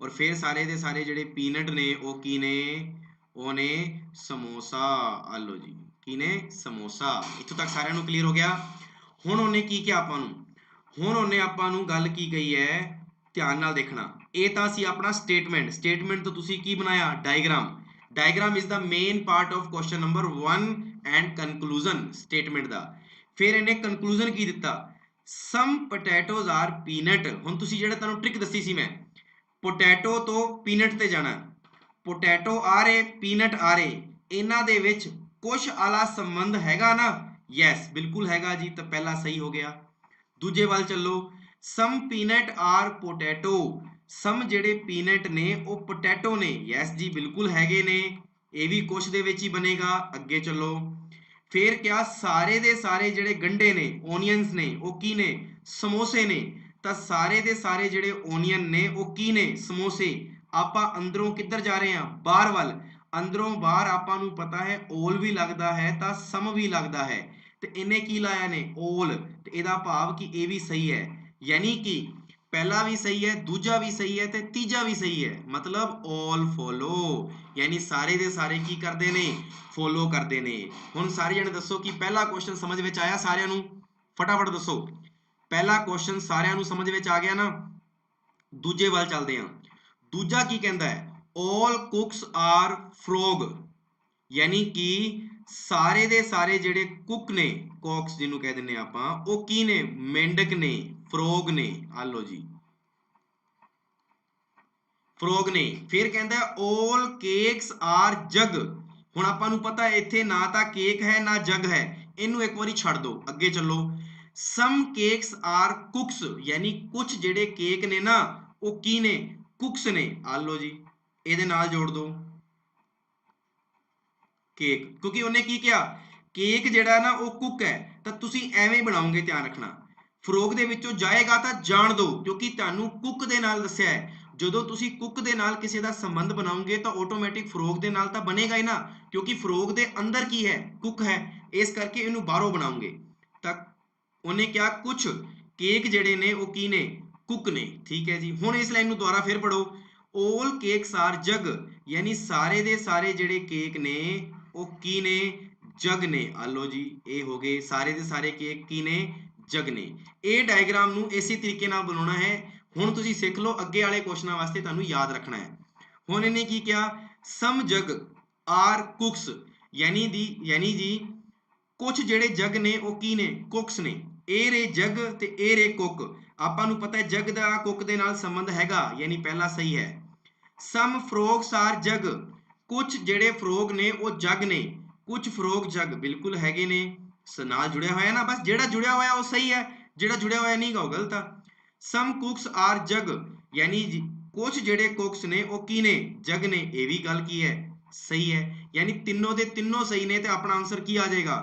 ਔਰ ਫਿਰ ਸਾਰੇ ਦੇ ਸਾਰੇ ਜਿਹੜੇ ਪੀਨਟ ਨੇ ਉਹ ਕੀ ਨੇ, ਉਹ ਨੇ ਸਮੋਸਾ ਆਲੋ ਜੀ, ਕੀ ਨੇ, ਸਮੋਸਾ। ਇੱਥੋਂ ਤੱਕ ਸਾਰਿਆਂ ਨੂੰ ਕਲੀਅਰ ਹੋ ਗਿਆ? ਹੁਣ ਉਹਨੇ ਕੀ ਕਿਹਾ ਆਪਾਂ ਨੂੰ, ਹੁਣ ਉਹਨੇ ਆਪਾਂ ਨੂੰ ਗੱਲ ਕੀ ਕਹੀ ਹੈ, ਧਿਆਨ ਨਾਲ ਦੇਖਣਾ। ਇਹ ਤਾਂ ਸੀ ਆਪਣਾ ਸਟੇਟਮੈਂਟ। ਸਟੇਟਮੈਂਟ ਤੋਂ ਤੁਸੀਂ ਕੀ ਬਣਾਇਆ, diagram. Diagram is the main part of question number 1 and conclusion statement ਦਾ। ਫਿਰ ਇਹਨੇ ਕਨਕਲੂਜਨ ਕੀ ਦਿੱਤਾ, ਸਮ ਪੋਟੈਟੋਜ਼ ਆਰ ਪੀਨਟ। ਹੁਣ ਤੁਸੀਂ ਜਿਹੜਾ ਤੁਹਾਨੂੰ ਟ੍ਰਿਕ ਦੱਸੀ ਸੀ ਮੈਂ, ਪੋਟੈਟੋ ਤੋਂ ਪੀਨਟ ਤੇ ਜਾਣਾ, ਪੋਟੈਟੋ ਆ ਰਹੇ, ਪੀਨਟ ਆ ਰਹੇ, ਇਹਨਾਂ ਦੇ ਵਿੱਚ ਕੁਛ ਆਲਾ ਸੰਬੰਧ ਹੈਗਾ ਨਾ? ਯੈਸ, ਬਿਲਕੁਲ ਹੈਗਾ ਜੀ। ਤਾਂ ਪਹਿਲਾ ਸਹੀ ਹੋ ਗਿਆ। ਦੂਜੇ ਵੱਲ ਚੱਲੋ, ਸਮ ਪੀਨਟ ਆਰ ਪੋਟੈਟੋ। ਸਮ ਜਿਹੜੇ ਪੀਨਟ ਨੇ ਉਹ ਪੋਟੈਟੋ ਨੇ। ਯੈਸ ਜੀ, ਬਿਲਕੁਲ ਹੈਗੇ ਨੇ। ਇਹ ਵੀ ਕੁਛ ਦੇ ਵਿੱਚ ਹੀ ਬਣੇਗਾ। ਅੱਗੇ ਚੱਲੋ, ਫਿਰ ਕਿਹਾ ਸਾਰੇ ਦੇ ਸਾਰੇ ਜਿਹੜੇ ਗੰਢੇ ਨੇ, ਓਨੀਅਨਸ ਨੇ, ਉਹ ਕੀ ਨੇ, ਸਮੋਸੇ ਨੇ। ਤਾਂ ਸਾਰੇ ਦੇ ਸਾਰੇ ਜਿਹੜੇ ਓਨੀਅਨ ਨੇ ਉਹ ਕੀ ਨੇ, ਸਮੋਸੇ। ਆਪਾਂ ਅੰਦਰੋਂ ਕਿੱਧਰ ਜਾ ਰਹੇ ਹਾਂ, ਬਾਹਰ ਵੱਲ। ਅੰਦਰੋਂ ਬਾਹਰ ਆਪਾਂ ਨੂੰ ਪਤਾ ਹੈ ਓਲ ਵੀ ਲੱਗਦਾ ਹੈ ਤਾਂ ਸਮ ਵੀ ਲੱਗਦਾ ਹੈ। ਤੇ ਇਹਨੇ ਕੀ ਲਾਇਆ ਨੇ, ਓਲ। ਤੇ ਇਹਦਾ ਭਾਵ ਕਿ ਇਹ ਵੀ ਸਹੀ ਹੈ, ਯਾਨੀ ਕਿ ਪਹਿਲਾ ਵੀ ਸਹੀ ਹੈ, ਦੂਜਾ ਵੀ ਸਹੀ ਹੈ ਤੇ ਤੀਜਾ ਵੀ ਸਹੀ ਹੈ। ਮਤਲਬ all follow, ਯਾਨੀ ਸਾਰੇ ਦੇ ਸਾਰੇ ਕੀ ਕਰਦੇ ਨੇ, ਫੋਲੋ ਕਰਦੇ ਨੇ। ਹੁਣ ਸਾਰੇ ਜਣੇ ਦੱਸੋ ਕਿ ਪਹਿਲਾ ਕੁਐਸਚਨ ਸਮਝ ਵਿੱਚ ਆਇਆ ਸਾਰਿਆਂ ਨੂੰ? ਫਟਾਫਟ ਦੱਸੋ। ਪਹਿਲਾ ਕੁਐਸਚਨ ਸਾਰਿਆਂ ਨੂੰ ਸਮਝ ਵਿੱਚ ਆ ਗਿਆ ਨਾ? ਦੂਜੇ ਵੱਲ ਚੱਲਦੇ ਹਾਂ। ਦੂਜਾ ਕੀ ਕਹਿੰਦਾ ਹੈ, all cooks are frog, ਯਾਨੀ ਕਿ ਸਾਰੇ ਦੇ ਸਾਰੇ ਜਿਹੜੇ ਕੁੱਕ ਨੇ, ਕੌਕਸ ਜਿਹਨੂੰ ਕਹਿ ਦਿੰਨੇ ਆਪਾਂ, ਉਹ ਕੀ ਨੇ, ਮੇਂਢਕ ਨੇ, ਫਰੋਗ ਨੇ ਆਲੋ ਜੀ, ਫਰੋਗ ਨੇ। ਫਿਰ ਕਹਿੰਦਾ all cakes are jug। ਹੁਣ ਆਪਾਂ ਨੂੰ ਪਤਾ ਹੈ ਇੱਥੇ ਨਾ ਤਾਂ ਕੇਕ ਹੈ ਨਾ ਜਗ ਹੈ, ਇਹਨੂੰ ਇੱਕ ਵਾਰੀ ਛੱਡ ਦਿਓ। ਅੱਗੇ ਚੱਲੋ, some cakes are cooks, ਯਾਨੀ ਕੁਝ ਜਿਹੜੇ ਕੇਕ ਨੇ ਨਾ ਉਹ ਕੀ ਨੇ, ਕੁਕਸ ਨੇ ਆਲੋ ਜੀ। ਇਹਦੇ ਨਾਲ ਜੋੜ ਦਿਓ ਕੇਕ, ਕਿਉਂਕਿ ਉਹਨੇ ਕੀ ਕਿਹਾ, ਕੇਕ ਜਿਹੜਾ ਨਾ ਉਹ ਕੁੱਕ ਹੈ। ਤਾਂ ਤੁਸੀਂ ਐਵੇਂ ਬਣਾਓਗੇ, ਧਿਆਨ ਰੱਖਣਾ। ਫਰੋਗ ਦੇ ਵਿੱਚੋਂ ਜਾਏਗਾ ਤਾਂ ਜਾਣ ਦਿਓ, ਕਿਉਂਕਿ ਤੁਹਾਨੂੰ ਕੁੱਕ ਦੇ ਨਾਲ ਦੱਸਿਆ ਹੈ। ਜਦੋਂ ਤੁਸੀਂ ਕੁੱਕ ਦੇ ਨਾਲ ਕਿਸੇ ਦਾ ਸੰਬੰਧ ਬਣਾਓਗੇ ਤਾਂ ਆਟੋਮੈਟਿਕ ਫਰੋਗ ਦੇ ਨਾਲ ਤਾਂ ਬਣੇਗਾ ਹੀ ਨਾ, ਕਿਉਂਕਿ ਫਰੋਗ ਦੇ ਅੰਦਰ ਕੀ ਹੈ, ਕੁੱਕ ਹੈ। ਇਸ ਕਰਕੇ ਇਹਨੂੰ ਬਾਹਰੋਂ ਬਣਾਓਗੇ। ਤਾਂ ਉਹਨੇ ਕਿਹਾ ਕੁਝ ਕੇਕ ਜਿਹੜੇ ਨੇ ਉਹ ਕੀ ਨੇ, ਕੁੱਕ ਨੇ। ਠੀਕ ਹੈ ਜੀ। ਹੁਣ ਇਸ ਲਾਈਨ ਨੂੰ ਦੁਬਾਰਾ ਫਿਰ ਪੜੋ, all cakes are jug, ਯਾਨੀ ਸਾਰੇ ਦੇ ਸਾਰੇ ਜਿਹੜੇ ਕੇਕ ਨੇ ਉਹ ਕੀ ਨੇ, ਜਗ ਨੇ ਆਲੋ ਜੀ। ਇਹ ਹੋ ਗਏ ਸਾਰੇ ਦੇ ਸਾਰੇ ਕੇਕ ਕੀ ਨੇ, ਜਗ ਨੇ। ਇਹ ਡਾਇਗਰਾਮ ਨੂੰ ਇਸੇ ਤਰੀਕੇ ਨਾਲ ਬਣਾਉਣਾ ਹੈ। ਹੁਣ ਤੁਸੀਂ ਸਿੱਖ ਲਓ, ਅੱਗੇ ਵਾਲੇ ਕੁਐਸਚਨਾਂ ਵਾਸਤੇ ਤੁਹਾਨੂੰ ਯਾਦ ਰੱਖਣਾ ਹੈ। ਹੁਣ ਇਹਨੇ ਕੀ ਕਿਹਾ, ਸਮ ਜਗ ਆਰ ਕੁਕਸ, ਯਾਨੀ ਜੀ ਕੁਝ ਜਿਹੜੇ ਜਗ ਨੇ ਉਹ ਕੀ ਨੇ, ਕੁਕਸ ਨੇ। ਇਹ ਰੇ ਜਗ ਤੇ ਇਹ ਰੇ ਕੁੱਕ। ਆਪਾਂ ਨੂੰ ਪਤਾ ਹੈ ਜਗ ਦਾ ਕੁੱਕ ਦੇ ਨਾਲ ਸੰਬੰਧ ਹੈਗਾ, ਯਾਨੀ ਪਹਿਲਾ ਸਹੀ ਹੈ। ਸਮ ਫਰੋਗਸ ਆਰ ਜਗ, ਕੁਝ ਜਿਹੜੇ ਫਰੋਗ ਨੇ ਉਹ ਜਗ ਨੇ, ਕੁਝ ਫਰੋਗ ਜਗ, ਬਿਲਕੁਲ ਹੈਗੇ ਨੇ। ਨਾਲ ਜੁੜਿਆ ਹੋਇਆ ਨਾ, ਬਸ ਜਿਹੜਾ ਜੁੜਿਆ ਹੋਇਆ ਉਹ ਸਹੀ ਹੈ, ਜਿਹੜਾ ਜੁੜਿਆ ਹੋਇਆ ਨਹੀਂ ਗਾ ਉਹ ਗਲਤ ਆ। ਸਮ ਕੁਕਸ ਆਰ ਜਗ, ਯਾਨੀ ਕੁਝ ਜਿਹੜੇ ਕੁਕਸ ਨੇ ਉਹ ਕੀ ਨੇ, ਜਗ ਨੇ। ਇਹ ਵੀ ਗੱਲ ਕੀ ਹੈ, सही है, यानी तीनों दे तीनों सही ने, तो अपना आंसर की आ जाएगा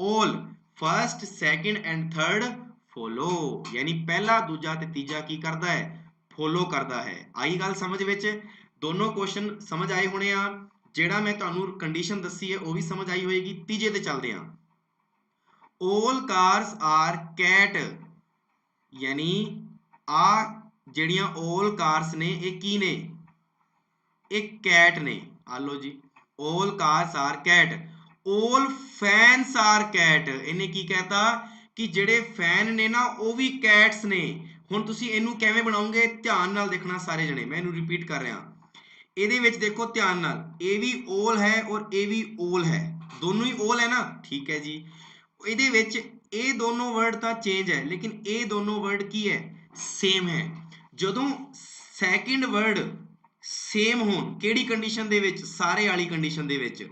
all, first second and third follow, यानी पहला दूजा ते तीजा की करता है, फॉलो करता है। आई गल समझ विच? दोनों क्वेश्चन समझ आए होने आ, जेड़ा मैं तुहानू कंडीशन दसी है वो भी समझ आई होएगी। तीजे ते चलते हैं, ऑल कार्स आर कैट, यानी आ ਜਿਹੜੀਆਂ ऑल कार्स ने ये की ने, एक कैट ने। आ लो जी, all cars are cat, all fans are cat, इन्हें की कहता कि ਜਿਹੜੇ फैन ने ना वो भी कैट्स ने। ਹੁਣ ਤੁਸੀਂ ਇਹਨੂੰ ਕਿਵੇਂ ਬਣਾਓਗੇ, ਧਿਆਨ ਨਾਲ ਦੇਖਣਾ ਸਾਰੇ ਜਣੇ, ਮੈਂ ਇਹਨੂੰ ਰਿਪੀਟ ਕਰ ਰਿਹਾ। ਇਹਦੇ ਵਿੱਚ ਦੇਖੋ ਧਿਆਨ ਨਾਲ, ਇਹ ਵੀ all ਹੈ ਔਰ ਇਹ ਵੀ all ਹੈ, ਦੋਨੋਂ ਹੀ all ਹੈ ਨਾ, ਠੀਕ ਹੈ ਜੀ। ਇਹਦੇ ਵਿੱਚ ਇਹ ਦੋਨੋਂ ਵਰਡ ਤਾਂ ਚੇਂਜ ਹੈ, ਲੇਕਿਨ ਇਹ ਦੋਨੋਂ ਵਰਡ ਕੀ ਹੈ, ਸੇਮ ਹੈ। ਜਦੋਂ ਸੈਕਿੰਡ ਵਰਡ ਸੇਮ ਹੋਣ, ਕਿਹੜੀ ਕੰਡੀਸ਼ਨ ਦੇ ਵਿੱਚ, ਸਾਰੇ ਵਾਲੀ ਕੰਡੀਸ਼ਨ ਦੇ ਵਿੱਚ,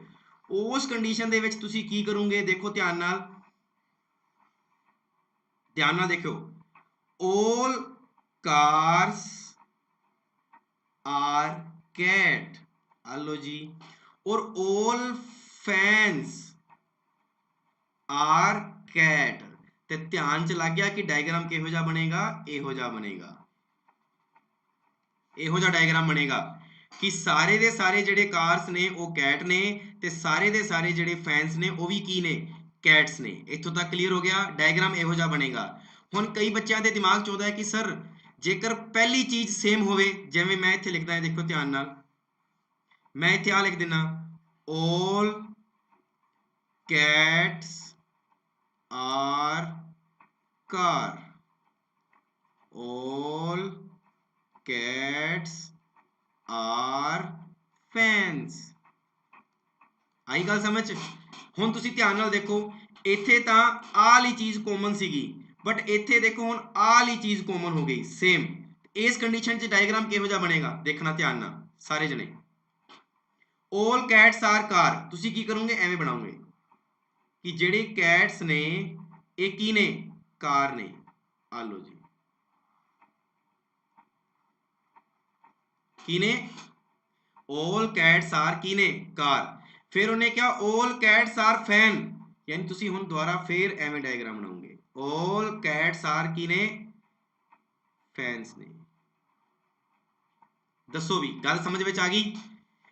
ਉਸ ਕੰਡੀਸ਼ਨ ਦੇ ਵਿੱਚ ਤੁਸੀਂ ਕੀ ਕਰੋਗੇ, ਦੇਖੋ ਧਿਆਨ ਨਾਲ, ਧਿਆਨ ਨਾਲ ਦੇਖਿਓ, all cars are cat, hello जी, और all fans are cat, ਤੇ ਧਿਆਨ ਚ ਲੱਗ ਗਿਆ ਕਿ ਡਾਇਗਰਾਮ ਕਿਹੋ ਜਿਹਾ ਬਣੇਗਾ, ਇਹੋ ਜਿਹਾ ਬਣੇਗਾ, ਇਹੋ ਜਿਹਾ ਡਾਇਗਰਾਮ ਬਣੇਗਾ ਕਿ ਸਾਰੇ ਦੇ ਸਾਰੇ ਜਿਹੜੇ ਕਾਰਸ ਨੇ ਉਹ ਕੈਟ ਨੇ, ਤੇ ਸਾਰੇ ਦੇ ਸਾਰੇ ਜਿਹੜੇ ਫੈਨਸ ਨੇ ਉਹ ਵੀ ਕੀ ਨੇ, ਕੈਟਸ ਨੇ। ਇੱਥੋਂ ਤੱਕ ਕਲੀਅਰ ਹੋ ਗਿਆ, ਡਾਇਗਰਾਮ ਇਹੋ ਜਿਹਾ ਬਣੇਗਾ। ਹੁਣ ਕਈ ਬੱਚਿਆਂ ਦੇ ਦਿਮਾਗ ਚ ਆਉਂਦਾ ਹੈ ਕਿ ਸਰ ਜੇਕਰ ਪਹਿਲੀ ਚੀਜ਼ ਸੇਮ ਹੋਵੇ, ਜਿਵੇਂ ਮੈਂ ਇੱਥੇ ਲਿਖਦਾ ਹਾਂ, ਦੇਖੋ ਧਿਆਨ ਨਾਲ, ਮੈਂ ਇੱਥੇ ਆ ਲਿਖ ਦਿੰਦਾ, all cats are car, all cats are fans। आई गल समझ? ਹੁਣ ਤੁਸੀਂ ਧਿਆਨ ਨਾਲ ਦੇਖੋ, ਇੱਥੇ ਤਾਂ ਆਹ ਵਾਲੀ ਚੀਜ਼ ਕਾਮਨ ਸੀਗੀ, ਬਟ ਇੱਥੇ ਦੇਖੋ ਹੁਣ ਆਹ ਵਾਲੀ ਚੀਜ਼ ਕਾਮਨ ਹੋ ਗਈ, ਸੇਮ। ਇਸ ਕੰਡੀਸ਼ਨ 'ਚ ਡਾਇਗਰਾਮ ਕਿਹੋ ਜਿਹਾ ਬਣੇਗਾ, ਦੇਖਣਾ ਧਿਆਨ ਨਾਲ ਸਾਰੇ ਜਣੇ। all cats are car, ਤੁਸੀਂ ਕੀ ਕਰੋਗੇ, ਐਵੇਂ ਬਣਾਓਗੇ ਕਿ ਜਿਹੜੇ ਕੈਟਸ ਨੇ ਇਹ ਕੀ ਨੇ, ਕਾਰ ਨੇ। ਆ ਲਓ ਜੀ, ਕੀ ਨੇ, all cats are ਕੀ ਨੇ, ਕਾਰ। ਫਿਰ ਉਹਨੇ ਕਿਹਾ all cats are fan, यानी ਤੁਸੀਂ ਹੁਣ ਦੁਬਾਰਾ ਫੇਰ ਐਵੇਂ ਡਾਇਗਰਾਮ ਬਣਾਓਗੇ, all cats are ਕੀ ਨੇ, fans ਨੇ। ਦੱਸੋ ਵੀ ਗੱਲ ਸਮਝ ਵਿੱਚ ਆ ਗਈ?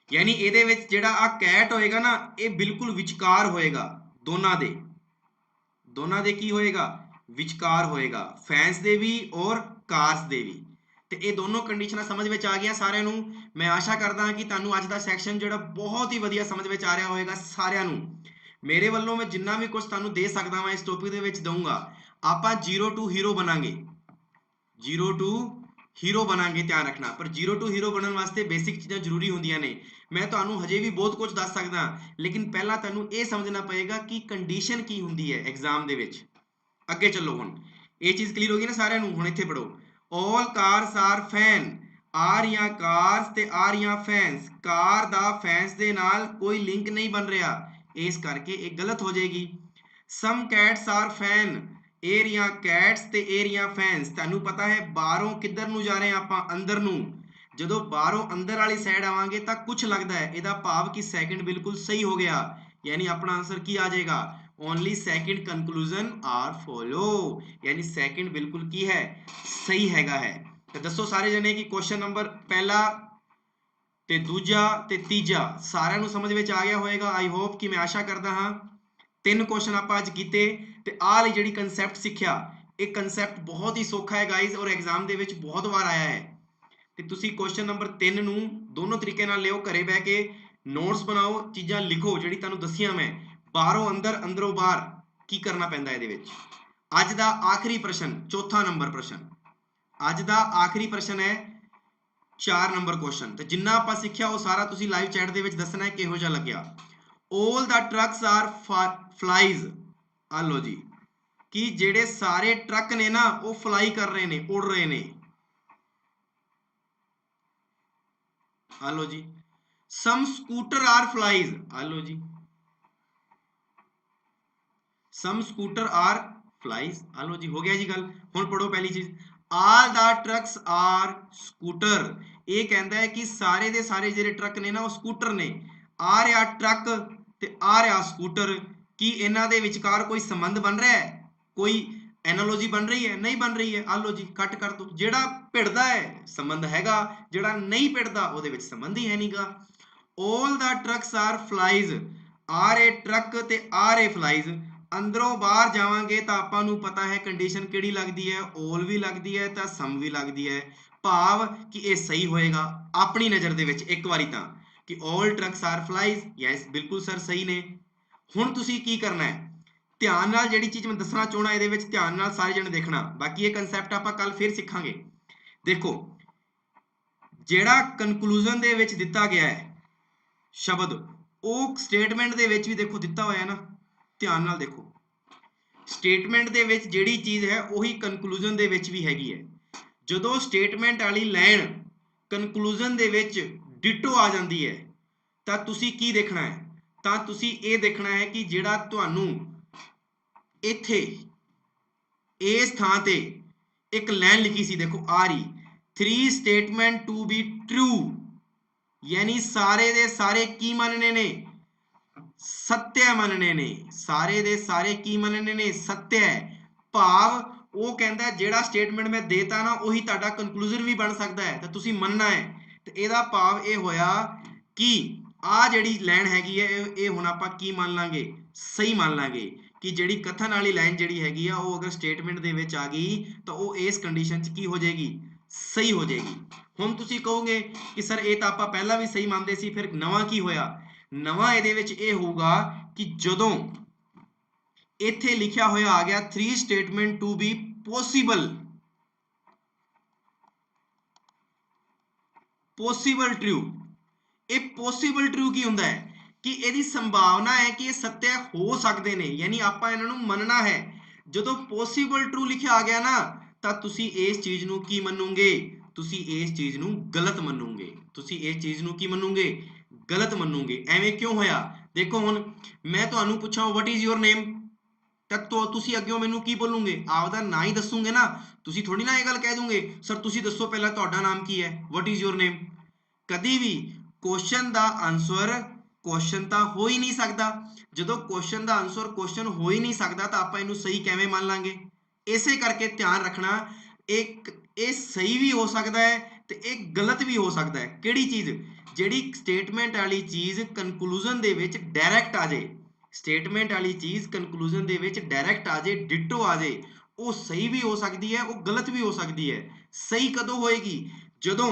यानी ਇਹਦੇ ਵਿੱਚ ਜਿਹੜਾ ਆ ਕੈਟ ਹੋਏਗਾ ਨਾ, ਇਹ ਬਿਲਕੁਲ ਵਿਚਕਾਰ ਹੋਏਗਾ, ਦੋਨਾਂ ਦੇ ਕੀ ਹੋਏਗਾ, ਵਿਚਕਾਰ ਹੋਏਗਾ, ਫੈਨਸ ਦੇ ਵੀ ਔਰ ਕਾਰਸ ਦੇ ਵੀ। ਤੇ ਇਹ ਦੋਨੋਂ ਕੰਡੀਸ਼ਨਾਂ ਸਮਝ ਵਿੱਚ ਆ ਗਈਆਂ ਸਾਰਿਆਂ ਨੂੰ। ਮੈਂ ਆਸ਼ਾ ਕਰਦਾ ਹਾਂ ਕਿ ਤੁਹਾਨੂੰ ਅੱਜ ਦਾ ਸੈਕਸ਼ਨ ਜਿਹੜਾ ਬਹੁਤ ਹੀ ਵਧੀਆ ਸਮਝ ਵਿੱਚ ਆ ਰਿਹਾ ਹੋਵੇਗਾ ਸਾਰਿਆਂ ਨੂੰ। ਮੇਰੇ ਵੱਲੋਂ ਮੈਂ ਜਿੰਨਾ ਵੀ ਕੁਝ ਤੁਹਾਨੂੰ ਦੇ ਸਕਦਾ ਹਾਂ ਇਸ ਟੌਪਿਕ ਦੇ ਵਿੱਚ ਦਊਂਗਾ। ਆਪਾਂ 0 to ਹੀਰੋ ਬਣਾਂਗੇ, 0 to ਹੀਰੋ ਬਣਾਂਗੇ, ਧਿਆਨ ਰੱਖਣਾ। ਪਰ 0 to ਹੀਰੋ ਬਣਨ ਵਾਸਤੇ ਬੇਸਿਕ ਚੀਜ਼ਾਂ ਜ਼ਰੂਰੀ ਹੁੰਦੀਆਂ ਨੇ। ਮੈਂ ਤੁਹਾਨੂੰ ਹਜੇ ਵੀ ਬਹੁਤ ਕੁਝ ਦੱਸ ਸਕਦਾ, ਲੇਕਿਨ ਪਹਿਲਾਂ ਤੁਹਾਨੂੰ ਇਹ ਸਮਝਣਾ ਪਏਗਾ ਕਿ ਕੰਡੀਸ਼ਨ ਕੀ ਹੁੰਦੀ ਹੈ ਐਗਜ਼ਾਮ ਦੇ ਵਿੱਚ। ਅੱਗੇ ਚੱਲੋ, ਹੁਣ ਇਹ ਚੀਜ਼ ਕਲੀਅਰ ਹੋ ਗਈ ਨਾ ਸਾਰਿਆਂ ਨੂੰ। ਹੁਣ ਇੱਥੇ ਪੜੋ, all cars are fan, ਆ ਰਹੀਆਂ ਕਾਰਸ ਤੇ ਆ ਰਹੀਆਂ ਫੈਨਸ, ਕਾਰ ਦਾ ਫੈਨਸ ਦੇ ਨਾਲ ਕੋਈ ਲਿੰਕ ਨਹੀਂ ਬਣ ਰਿਹਾ, ਇਸ ਕਰਕੇ ਇਹ ਗਲਤ ਹੋ ਜਾਏਗੀ। some cats are fan, ਇਹ ਰਹੀਆਂ ਕੈਟਸ ਤੇ ਇਹ ਰਹੀਆਂ ਫੈਨਸ। ਤੁਹਾਨੂੰ ਪਤਾ ਹੈ ਬਾਹਰੋਂ ਕਿੱਧਰ ਨੂੰ ਜਾ ਰਹੇ ਹਾਂ ਆਪਾਂ, ਅੰਦਰ ਨੂੰ। ਜਦੋਂ ਬਾਹਰੋਂ ਅੰਦਰ ਵਾਲੀ ਸਾਈਡ ਆਵਾਂਗੇ ਤਾਂ ਕੁਝ ਲੱਗਦਾ ਹੈ, ਇਹਦਾ ਭਾਵ ਕਿ ਸੈਕਿੰਡ ਬਿਲਕੁਲ ਸਹੀ ਹੋ ਗਿਆ, यानी अपना आंसर की आ जाएगा, only second conclusion are follow, यानी सेकंड बिल्कुल की है, सही हैगा है। तो दसो सारे जने कि क्वेश्चन नंबर पहला ते दूजा ते तीजा सारिਆਂ ਨੂੰ ਸਮਝ ਵਿੱਚ ਆ ਗਿਆ ਹੋਵੇਗਾ। ਆਈ ਹੋਪ ਕਿ ਮੈਂ ਆਸ਼ਾ ਕਰਦਾ ਹਾਂ। ਤਿੰਨ ਕੁਐਸਚਨ ਆਪਾਂ ਅੱਜ ਕੀਤੇ ਤੇ ਆਹ ਵਾਲੀ ਜਿਹੜੀ ਕਨਸੈਪਟ ਸਿੱਖਿਆ, ਇਹ ਕਨਸੈਪਟ ਬਹੁਤ ਹੀ ਸੌਖਾ ਹੈ ਗਾਇਜ਼, ਔਰ ਐਗਜ਼ਾਮ ਦੇ ਵਿੱਚ ਬਹੁਤ ਵਾਰ ਆਇਆ ਹੈ। ਤੇ ਤੁਸੀਂ ਕੁਐਸਚਨ ਨੰਬਰ 3 ਨੂੰ ਦੋਨੋਂ ਤਰੀਕੇ ਨਾਲ ਲਿਓ, ਘਰੇ ਬਹਿ ਕੇ ਨੋਟਸ ਬਣਾਓ, ਚੀਜ਼ਾਂ ਲਿਖੋ ਜਿਹੜੀ ਤੁਹਾਨੂੰ ਦੱਸੀਆਂ ਮੈਂ, ਬਾਹਰੋਂ ਅੰਦਰ ਅੰਦਰੋਂ ਬਾਹਰ ਕੀ ਕਰਨਾ ਪੈਂਦਾ ਇਹਦੇ ਵਿੱਚ। ਅੱਜ ਦਾ ਆਖਰੀ ਪ੍ਰਸ਼ਨ, ਚੌਥਾ ਨੰਬਰ ਪ੍ਰਸ਼ਨ, ਅੱਜ ਦਾ ਆਖਰੀ ਪ੍ਰਸ਼ਨ ਹੈ 4 ਨੰਬਰ ਕੁਐਸਚਨ। ਤੇ ਜਿੰਨਾ ਆਪਾਂ ਸਿੱਖਿਆ ਉਹ ਸਾਰਾ ਤੁਸੀਂ ਲਾਈਵ ਚੈਟ ਦੇ ਵਿੱਚ ਦੱਸਣਾ ਹੈ ਕਿਹੋ ਜਿਹਾ ਲੱਗਿਆ। all the trucks are flies, ਆ ਲੋ ਜੀ, ਕਿ ਜਿਹੜੇ ਸਾਰੇ ਟਰੱਕ ਨੇ ਨਾ ਉਹ ਫਲਾਈ ਕਰ ਰਹੇ ਨੇ, ਉੜ ਰਹੇ ਨੇ। ਆ ਲੋ ਜੀ, some scooter are flies, ਆ ਲੋ ਜੀ, some scooter are flies, ਆ ਲੋ ਜੀ, ਹੋ ਗਿਆ ਜੀ ਗੱਲ। ਹੁਣ ਪੜੋ ਪਹਿਲੀ ਚੀਜ਼, all the trucks are scooter, ਇਹ ਕਹਿੰਦਾ ਹੈ ਕਿ ਸਾਰੇ ਦੇ ਸਾਰੇ ਜਿਹੜੇ ਟਰੱਕ ਨੇ ਨਾ ਉਹ ਸਕੂਟਰ ਨੇ। ਆ ਰਿਹਾ ਟਰੱਕ ਤੇ ਆ ਰਿਹਾ ਸਕੂਟਰ, ਕੀ ਇਹਨਾਂ ਦੇ ਵਿਚਕਾਰ ਕੋਈ ਸੰਬੰਧ ਬਣ ਰਿਹਾ ਹੈ? ਕੋਈ ਐਨਾਲੋਜੀ ਬਣ ਰਹੀ ਹੈ? ਨਹੀਂ ਬਣ ਰਹੀ ਹੈ। ਆ ਲਓ ਜੀ, ਕੱਟ ਕਰ ਦੋ। ਜਿਹੜਾ ਭਿੜਦਾ ਹੈ ਸੰਬੰਧ ਹੈਗਾ, ਜਿਹੜਾ ਨਹੀਂ ਭਿੜਦਾ ਉਹਦੇ ਵਿੱਚ ਸੰਬੰਧ ਹੀ ਹੈ ਨਹੀਂਗਾ। all the trucks are flies, ਆ ਰਹੇ ਟਰੱਕ ਤੇ ਆ ਰਹੇ ਫਲਾਈਜ਼। ਅੰਦਰੋਂ ਬਾਹਰ ਜਾਵਾਂਗੇ ਤਾਂ ਆਪਾਂ ਨੂੰ ਪਤਾ ਹੈ ਕੰਡੀਸ਼ਨ ਕਿਹੜੀ ਲੱਗਦੀ ਹੈ, all ਵੀ ਲੱਗਦੀ ਹੈ ਤਾਂ some ਵੀ ਲੱਗਦੀ ਹੈ। ਭਾਵ ਕਿ ਇਹ ਸਹੀ ਹੋਏਗਾ ਆਪਣੀ ਨਜ਼ਰ ਦੇ ਵਿੱਚ ਇੱਕ ਵਾਰੀ ਤਾਂ, ਕਿ all trucks are flies, yes ਬਿਲਕੁਲ ਸਰ ਸਹੀ ਨੇ। ਹੁਣ ਤੁਸੀਂ ਕੀ ਕਰਨਾ ਹੈ, ਧਿਆਨ ਨਾਲ ਜਿਹੜੀ ਚੀਜ਼ ਮੈਂ ਦੱਸਣਾ ਚਾਹਣਾ ਇਹਦੇ ਵਿੱਚ ਧਿਆਨ ਨਾਲ ਸਾਰੇ ਜਣੇ ਦੇਖਣਾ, ਬਾਕੀ ਇਹ ਕਨਸੈਪਟ ਆਪਾਂ ਕੱਲ ਫਿਰ ਸਿੱਖਾਂਗੇ। ਦੇਖੋ ਜਿਹੜਾ ਕਨਕਲੂਜਨ ਦੇ ਵਿੱਚ ਦਿੱਤਾ ਗਿਆ ਹੈ ਸ਼ਬਦ, ਉਹ ਸਟੇਟਮੈਂਟ ਦੇ ਵਿੱਚ ਵੀ ਦੇਖੋ ਦਿੱਤਾ ਹੋਇਆ ਨਾ, ਧਿਆਨ ਨਾਲ ਦੇਖੋ। ਸਟੇਟਮੈਂਟ ਦੇ ਵਿੱਚ ਜਿਹੜੀ ਚੀਜ਼ ਹੈ ਉਹੀ ਕਨਕਲੂਜਨ ਦੇ ਵਿੱਚ ਵੀ ਹੈਗੀ ਹੈ। ਜਦੋਂ ਸਟੇਟਮੈਂਟ ਵਾਲੀ ਲਾਈਨ ਕਨਕਲੂਜਨ ਦੇ ਵਿੱਚ ਡਿਟੋ ਆ ਜਾਂਦੀ ਹੈ ਤਾਂ ਤੁਸੀਂ ਕੀ ਦੇਖਣਾ ਹੈ, ਤਾਂ ਤੁਸੀਂ ਇਹ ਦੇਖਣਾ ਹੈ ਕਿ ਜਿਹੜਾ ਤੁਹਾਨੂੰ ਇੱਥੇ ਇਸ ਥਾਂ ਤੇ ਇੱਕ ਲਾਈਨ ਲਿਖੀ ਸੀ, ਦੇਖੋ ਆ ਰਹੀ 3 ਸਟੇਟਮੈਂਟ ਟੂ ਬੀ ਟਰੂ, ਯਾਨੀ ਸਾਰੇ ਦੇ ਸਾਰੇ ਕੀ ਮੰਨਣੇ ਨੇ, ਸੱਤਿਆ ਮੰਨਣੇ ਨੇ। ਸਾਰੇ ਦੇ ਸਾਰੇ ਕੀ ਮੰਨਣੇ ਨੇ, ਸੱਤਿਆ। ਭਾਵ ਉਹ ਕਹਿੰਦਾ ਜਿਹੜਾ ਸਟੇਟਮੈਂਟ ਮੈਂ ਦੇਤਾ ਨਾ ਉਹੀ ਤੁਹਾਡਾ ਕਨਕਲੂਜਨ ਵੀ ਬਣ ਸਕਦਾ ਹੈ ਤਾਂ ਤੁਸੀਂ ਮੰਨਣਾ ਹੈ। ਤੇ ਇਹਦਾ ਭਾਵ ਇਹ ਹੋਇਆ ਕਿ ਆ ਜਿਹੜੀ ਲਾਈਨ ਹੈਗੀ ਹੈ ਇਹ ਹੁਣ ਆਪਾਂ ਕੀ ਮੰਨ ਲਾਂਗੇ, ਸਹੀ ਮੰਨ ਲਾਂਗੇ ਕਿ ਜਿਹੜੀ ਕਥਨ ਵਾਲੀ ਲਾਈਨ ਜਿਹੜੀ ਹੈਗੀ ਆ ਉਹ ਅਗਰ ਸਟੇਟਮੈਂਟ ਦੇ ਵਿੱਚ ਆ ਗਈ ਤਾਂ ਉਹ ਇਸ ਕੰਡੀਸ਼ਨ 'ਚ ਕੀ ਹੋ ਜਾਏਗੀ, ਸਹੀ ਹੋ ਜਾਏਗੀ। ਹੁਣ ਤੁਸੀਂ ਕਹੋਗੇ ਕਿ ਸਰ ਇਹ ਤਾਂ ਆਪਾਂ ਪਹਿਲਾਂ ਵੀ ਸਹੀ ਮੰਨਦੇ ਸੀ, ਫਿਰ ਨਵਾਂ ਕੀ ਹੋਇਆ? ਨਵਾਂ ਇਹਦੇ ਵਿੱਚ ਇਹ ਹੋਊਗਾ ਕਿ ਜਦੋਂ ਇੱਥੇ ਲਿਖਿਆ ਹੋਇਆ ਆ ਗਿਆ 3 statement to be possible, possible true. ਇਹ ਪੋਸੀਬਲ ਟਰੂ ਕੀ ਹੁੰਦਾ ਹੈ ਕਿ ਇਹਦੀ ਸੰਭਾਵਨਾ ਹੈ ਕਿ ਇਹ ਸੱਤਿਆ ਹੋ ਸਕਦੇ ਨੇ, ਯਾਨੀ ਆਪਾਂ ਇਹਨਾਂ ਨੂੰ ਮੰਨਣਾ ਹੈ। ਜਦੋਂ ਪੋਸੀਬਲ ਟਰੂ ਲਿਖਿਆ ਆ ਗਿਆ ਨਾ ਤਾਂ ਤੁਸੀਂ ਇਸ ਚੀਜ਼ ਨੂੰ ਕੀ ਮੰਨੋਗੇ, ਤੁਸੀਂ ਇਸ ਚੀਜ਼ ਨੂੰ ਗਲਤ ਮੰਨੋਗੇ। ਤੁਸੀਂ ਇਸ ਚੀਜ਼ ਨੂੰ ਕੀ ਮੰਨੋਗੇ, ਗਲਤ ਮੰਨੋਗੇ। ਐਵੇਂ ਕਿਉਂ ਹੋਇਆ? ਦੇਖੋ ਹੁਣ ਮੈਂ ਤੁਹਾਨੂੰ ਪੁੱਛਾਂ ਵਾਟ ਇਜ਼ ਯੋਰ ਨੇਮ, ਤਾਂ ਤੁਸੀਂ ਅੱਗੇ ਮੈਨੂੰ ਕੀ ਬੋਲੋਗੇ, ਆਪਦਾ ਨਾਂ ਹੀ ਦੱਸੋਗੇ ਨਾ। ਤੁਸੀਂ ਥੋੜੀ ਨਾ ਇਹ ਗੱਲ ਕਹਿ ਦੋਗੇ ਸਰ ਤੁਸੀਂ ਦੱਸੋ ਪਹਿਲਾਂ ਤੁਹਾਡਾ ਨਾਮ ਕੀ ਹੈ, ਵਾਟ ਇਜ਼ ਯੋਰ ਨੇਮ। ਕਦੀ ਵੀ ਕੁਐਸਚਨ ਦਾ ਆਨਸਰ ਕੁਐਸਚਨ ਤਾਂ ਹੋ ਹੀ ਨਹੀਂ ਸਕਦਾ। ਜਦੋਂ ਕੁਐਸਚਨ ਦਾ ਆਨਸਰ ਕੁਐਸਚਨ ਹੋ ਹੀ ਨਹੀਂ ਸਕਦਾ ਤਾਂ ਆਪਾਂ ਇਹਨੂੰ ਸਹੀ ਕਿਵੇਂ ਮੰਨ ਲਾਂਗੇ। ਇਸੇ ਕਰਕੇ ਧਿਆਨ ਰੱਖਣਾ, ਇਹ ਸਹੀ ਵੀ ਹੋ ਸਕਦਾ ਹੈ ਤੇ ਇਹ ਗਲਤ ਵੀ ਹੋ ਸਕਦਾ ਹੈ। ਕਿਹੜੀ ਚੀਜ਼? ਜਿਹੜੀ ਸਟੇਟਮੈਂਟ ਵਾਲੀ ਚੀਜ਼ ਕਨਕਲੂਜਨ ਦੇ ਵਿੱਚ ਡਾਇਰੈਕਟ ਆ ਜਾਏ, ਸਟੇਟਮੈਂਟ ਵਾਲੀ ਚੀਜ਼ ਕਨਕਲੂਜਨ ਦੇ ਵਿੱਚ ਡਾਇਰੈਕਟ ਆ ਜਾਏ, ਡਿਟੋ ਆ ਜਾਏ, ਉਹ ਸਹੀ ਵੀ ਹੋ ਸਕਦੀ ਹੈ, ਉਹ ਗਲਤ ਵੀ ਹੋ ਸਕਦੀ ਹੈ। ਸਹੀ ਕਦੋਂ ਹੋਏਗੀ? ਜਦੋਂ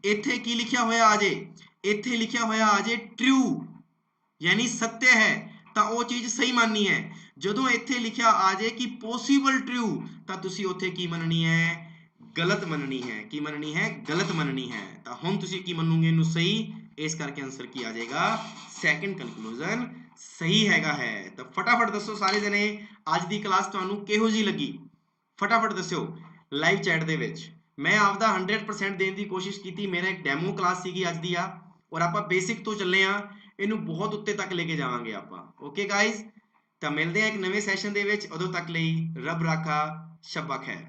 ਇੱਥੇ ਕੀ ਲਿਖਿਆ ਹੋਇਆ ਆ ਜਾਏ, ਇੱਥੇ ਲਿਖਿਆ ਹੋਇਆ ਆ ਜਾਏ ਟਰੂ, ਯਾਨੀ ਸੱਤਿਆ ਹੈ, ਤਾਂ ਉਹ ਚੀਜ਼ ਸਹੀ ਮੰਨਣੀ ਹੈ। ਜਦੋਂ ਇੱਥੇ ਲਿਖਿਆ ਆ ਜਾਏ ਕਿ ਪੋਸੀਬਲ ਟਰੂ ਤਾਂ ਤੁਸੀਂ ਉੱਥੇ ਕੀ ਮੰਨਣੀ ਹੈ, ਗਲਤ ਮੰਨਣੀ ਹੈ। ਕੀ ਮੰਨਣੀ ਹੈ? ਗਲਤ ਮੰਨਣੀ ਹੈ। ਤਾਂ ਹੁਣ ਤੁਸੀਂ ਕੀ ਮੰਨੋਗੇ ਇਹਨੂੰ ਸਹੀ, ਇਸ ਕਰਕੇ ਆਨਸਰ ਕੀ ਆ ਜਾਏਗਾ, ਸੈਕੰਡ ਕਨਕਲੂਜਨ ਸਹੀ ਹੈਗਾ ਹੈ। ਤਾਂ ਫਟਾਫਟ ਦੱਸੋ ਸਾਰੇ ਜਣੇ ਅੱਜ ਦੀ ਕਲਾਸ ਤੁਹਾਨੂੰ ਕਿਹੋ ਜਿਹੀ ਲੱਗੀ, ਫਟਾਫਟ ਦੱਸਿਓ ਲਾਈਵ ਚੈਟ ਦੇ ਵਿੱਚ। ਮੈਂ ਆਪਦਾ 100% ਦੇਣ ਦੀ ਕੋਸ਼ਿਸ਼ ਕੀਤੀ। ਮੇਰਾ ਇੱਕ ਡੈਮੋ ਕਲਾਸ ਸੀਗੀ ਅੱਜ ਦੀ ਆ, ਔਰ ਆਪਾਂ ਬੇਸਿਕ ਤੋਂ ਚੱਲੇ ਆ, ਇਹਨੂੰ ਬਹੁਤ ਉੱਤੇ ਤੱਕ ਲੈ ਕੇ ਜਾਵਾਂਗੇ ਆਪਾਂ। ਓਕੇ ਗਾਇਜ਼, ਤਾਂ ਮਿਲਦੇ ਆ ਇੱਕ ਨਵੇਂ ਸੈਸ਼ਨ ਦੇ ਵਿੱਚ। ਉਦੋਂ ਤੱਕ ਲਈ ਰੱਬ ਰਾਖਾ, ਸ਼ੱਬਾ ਖੈਰ।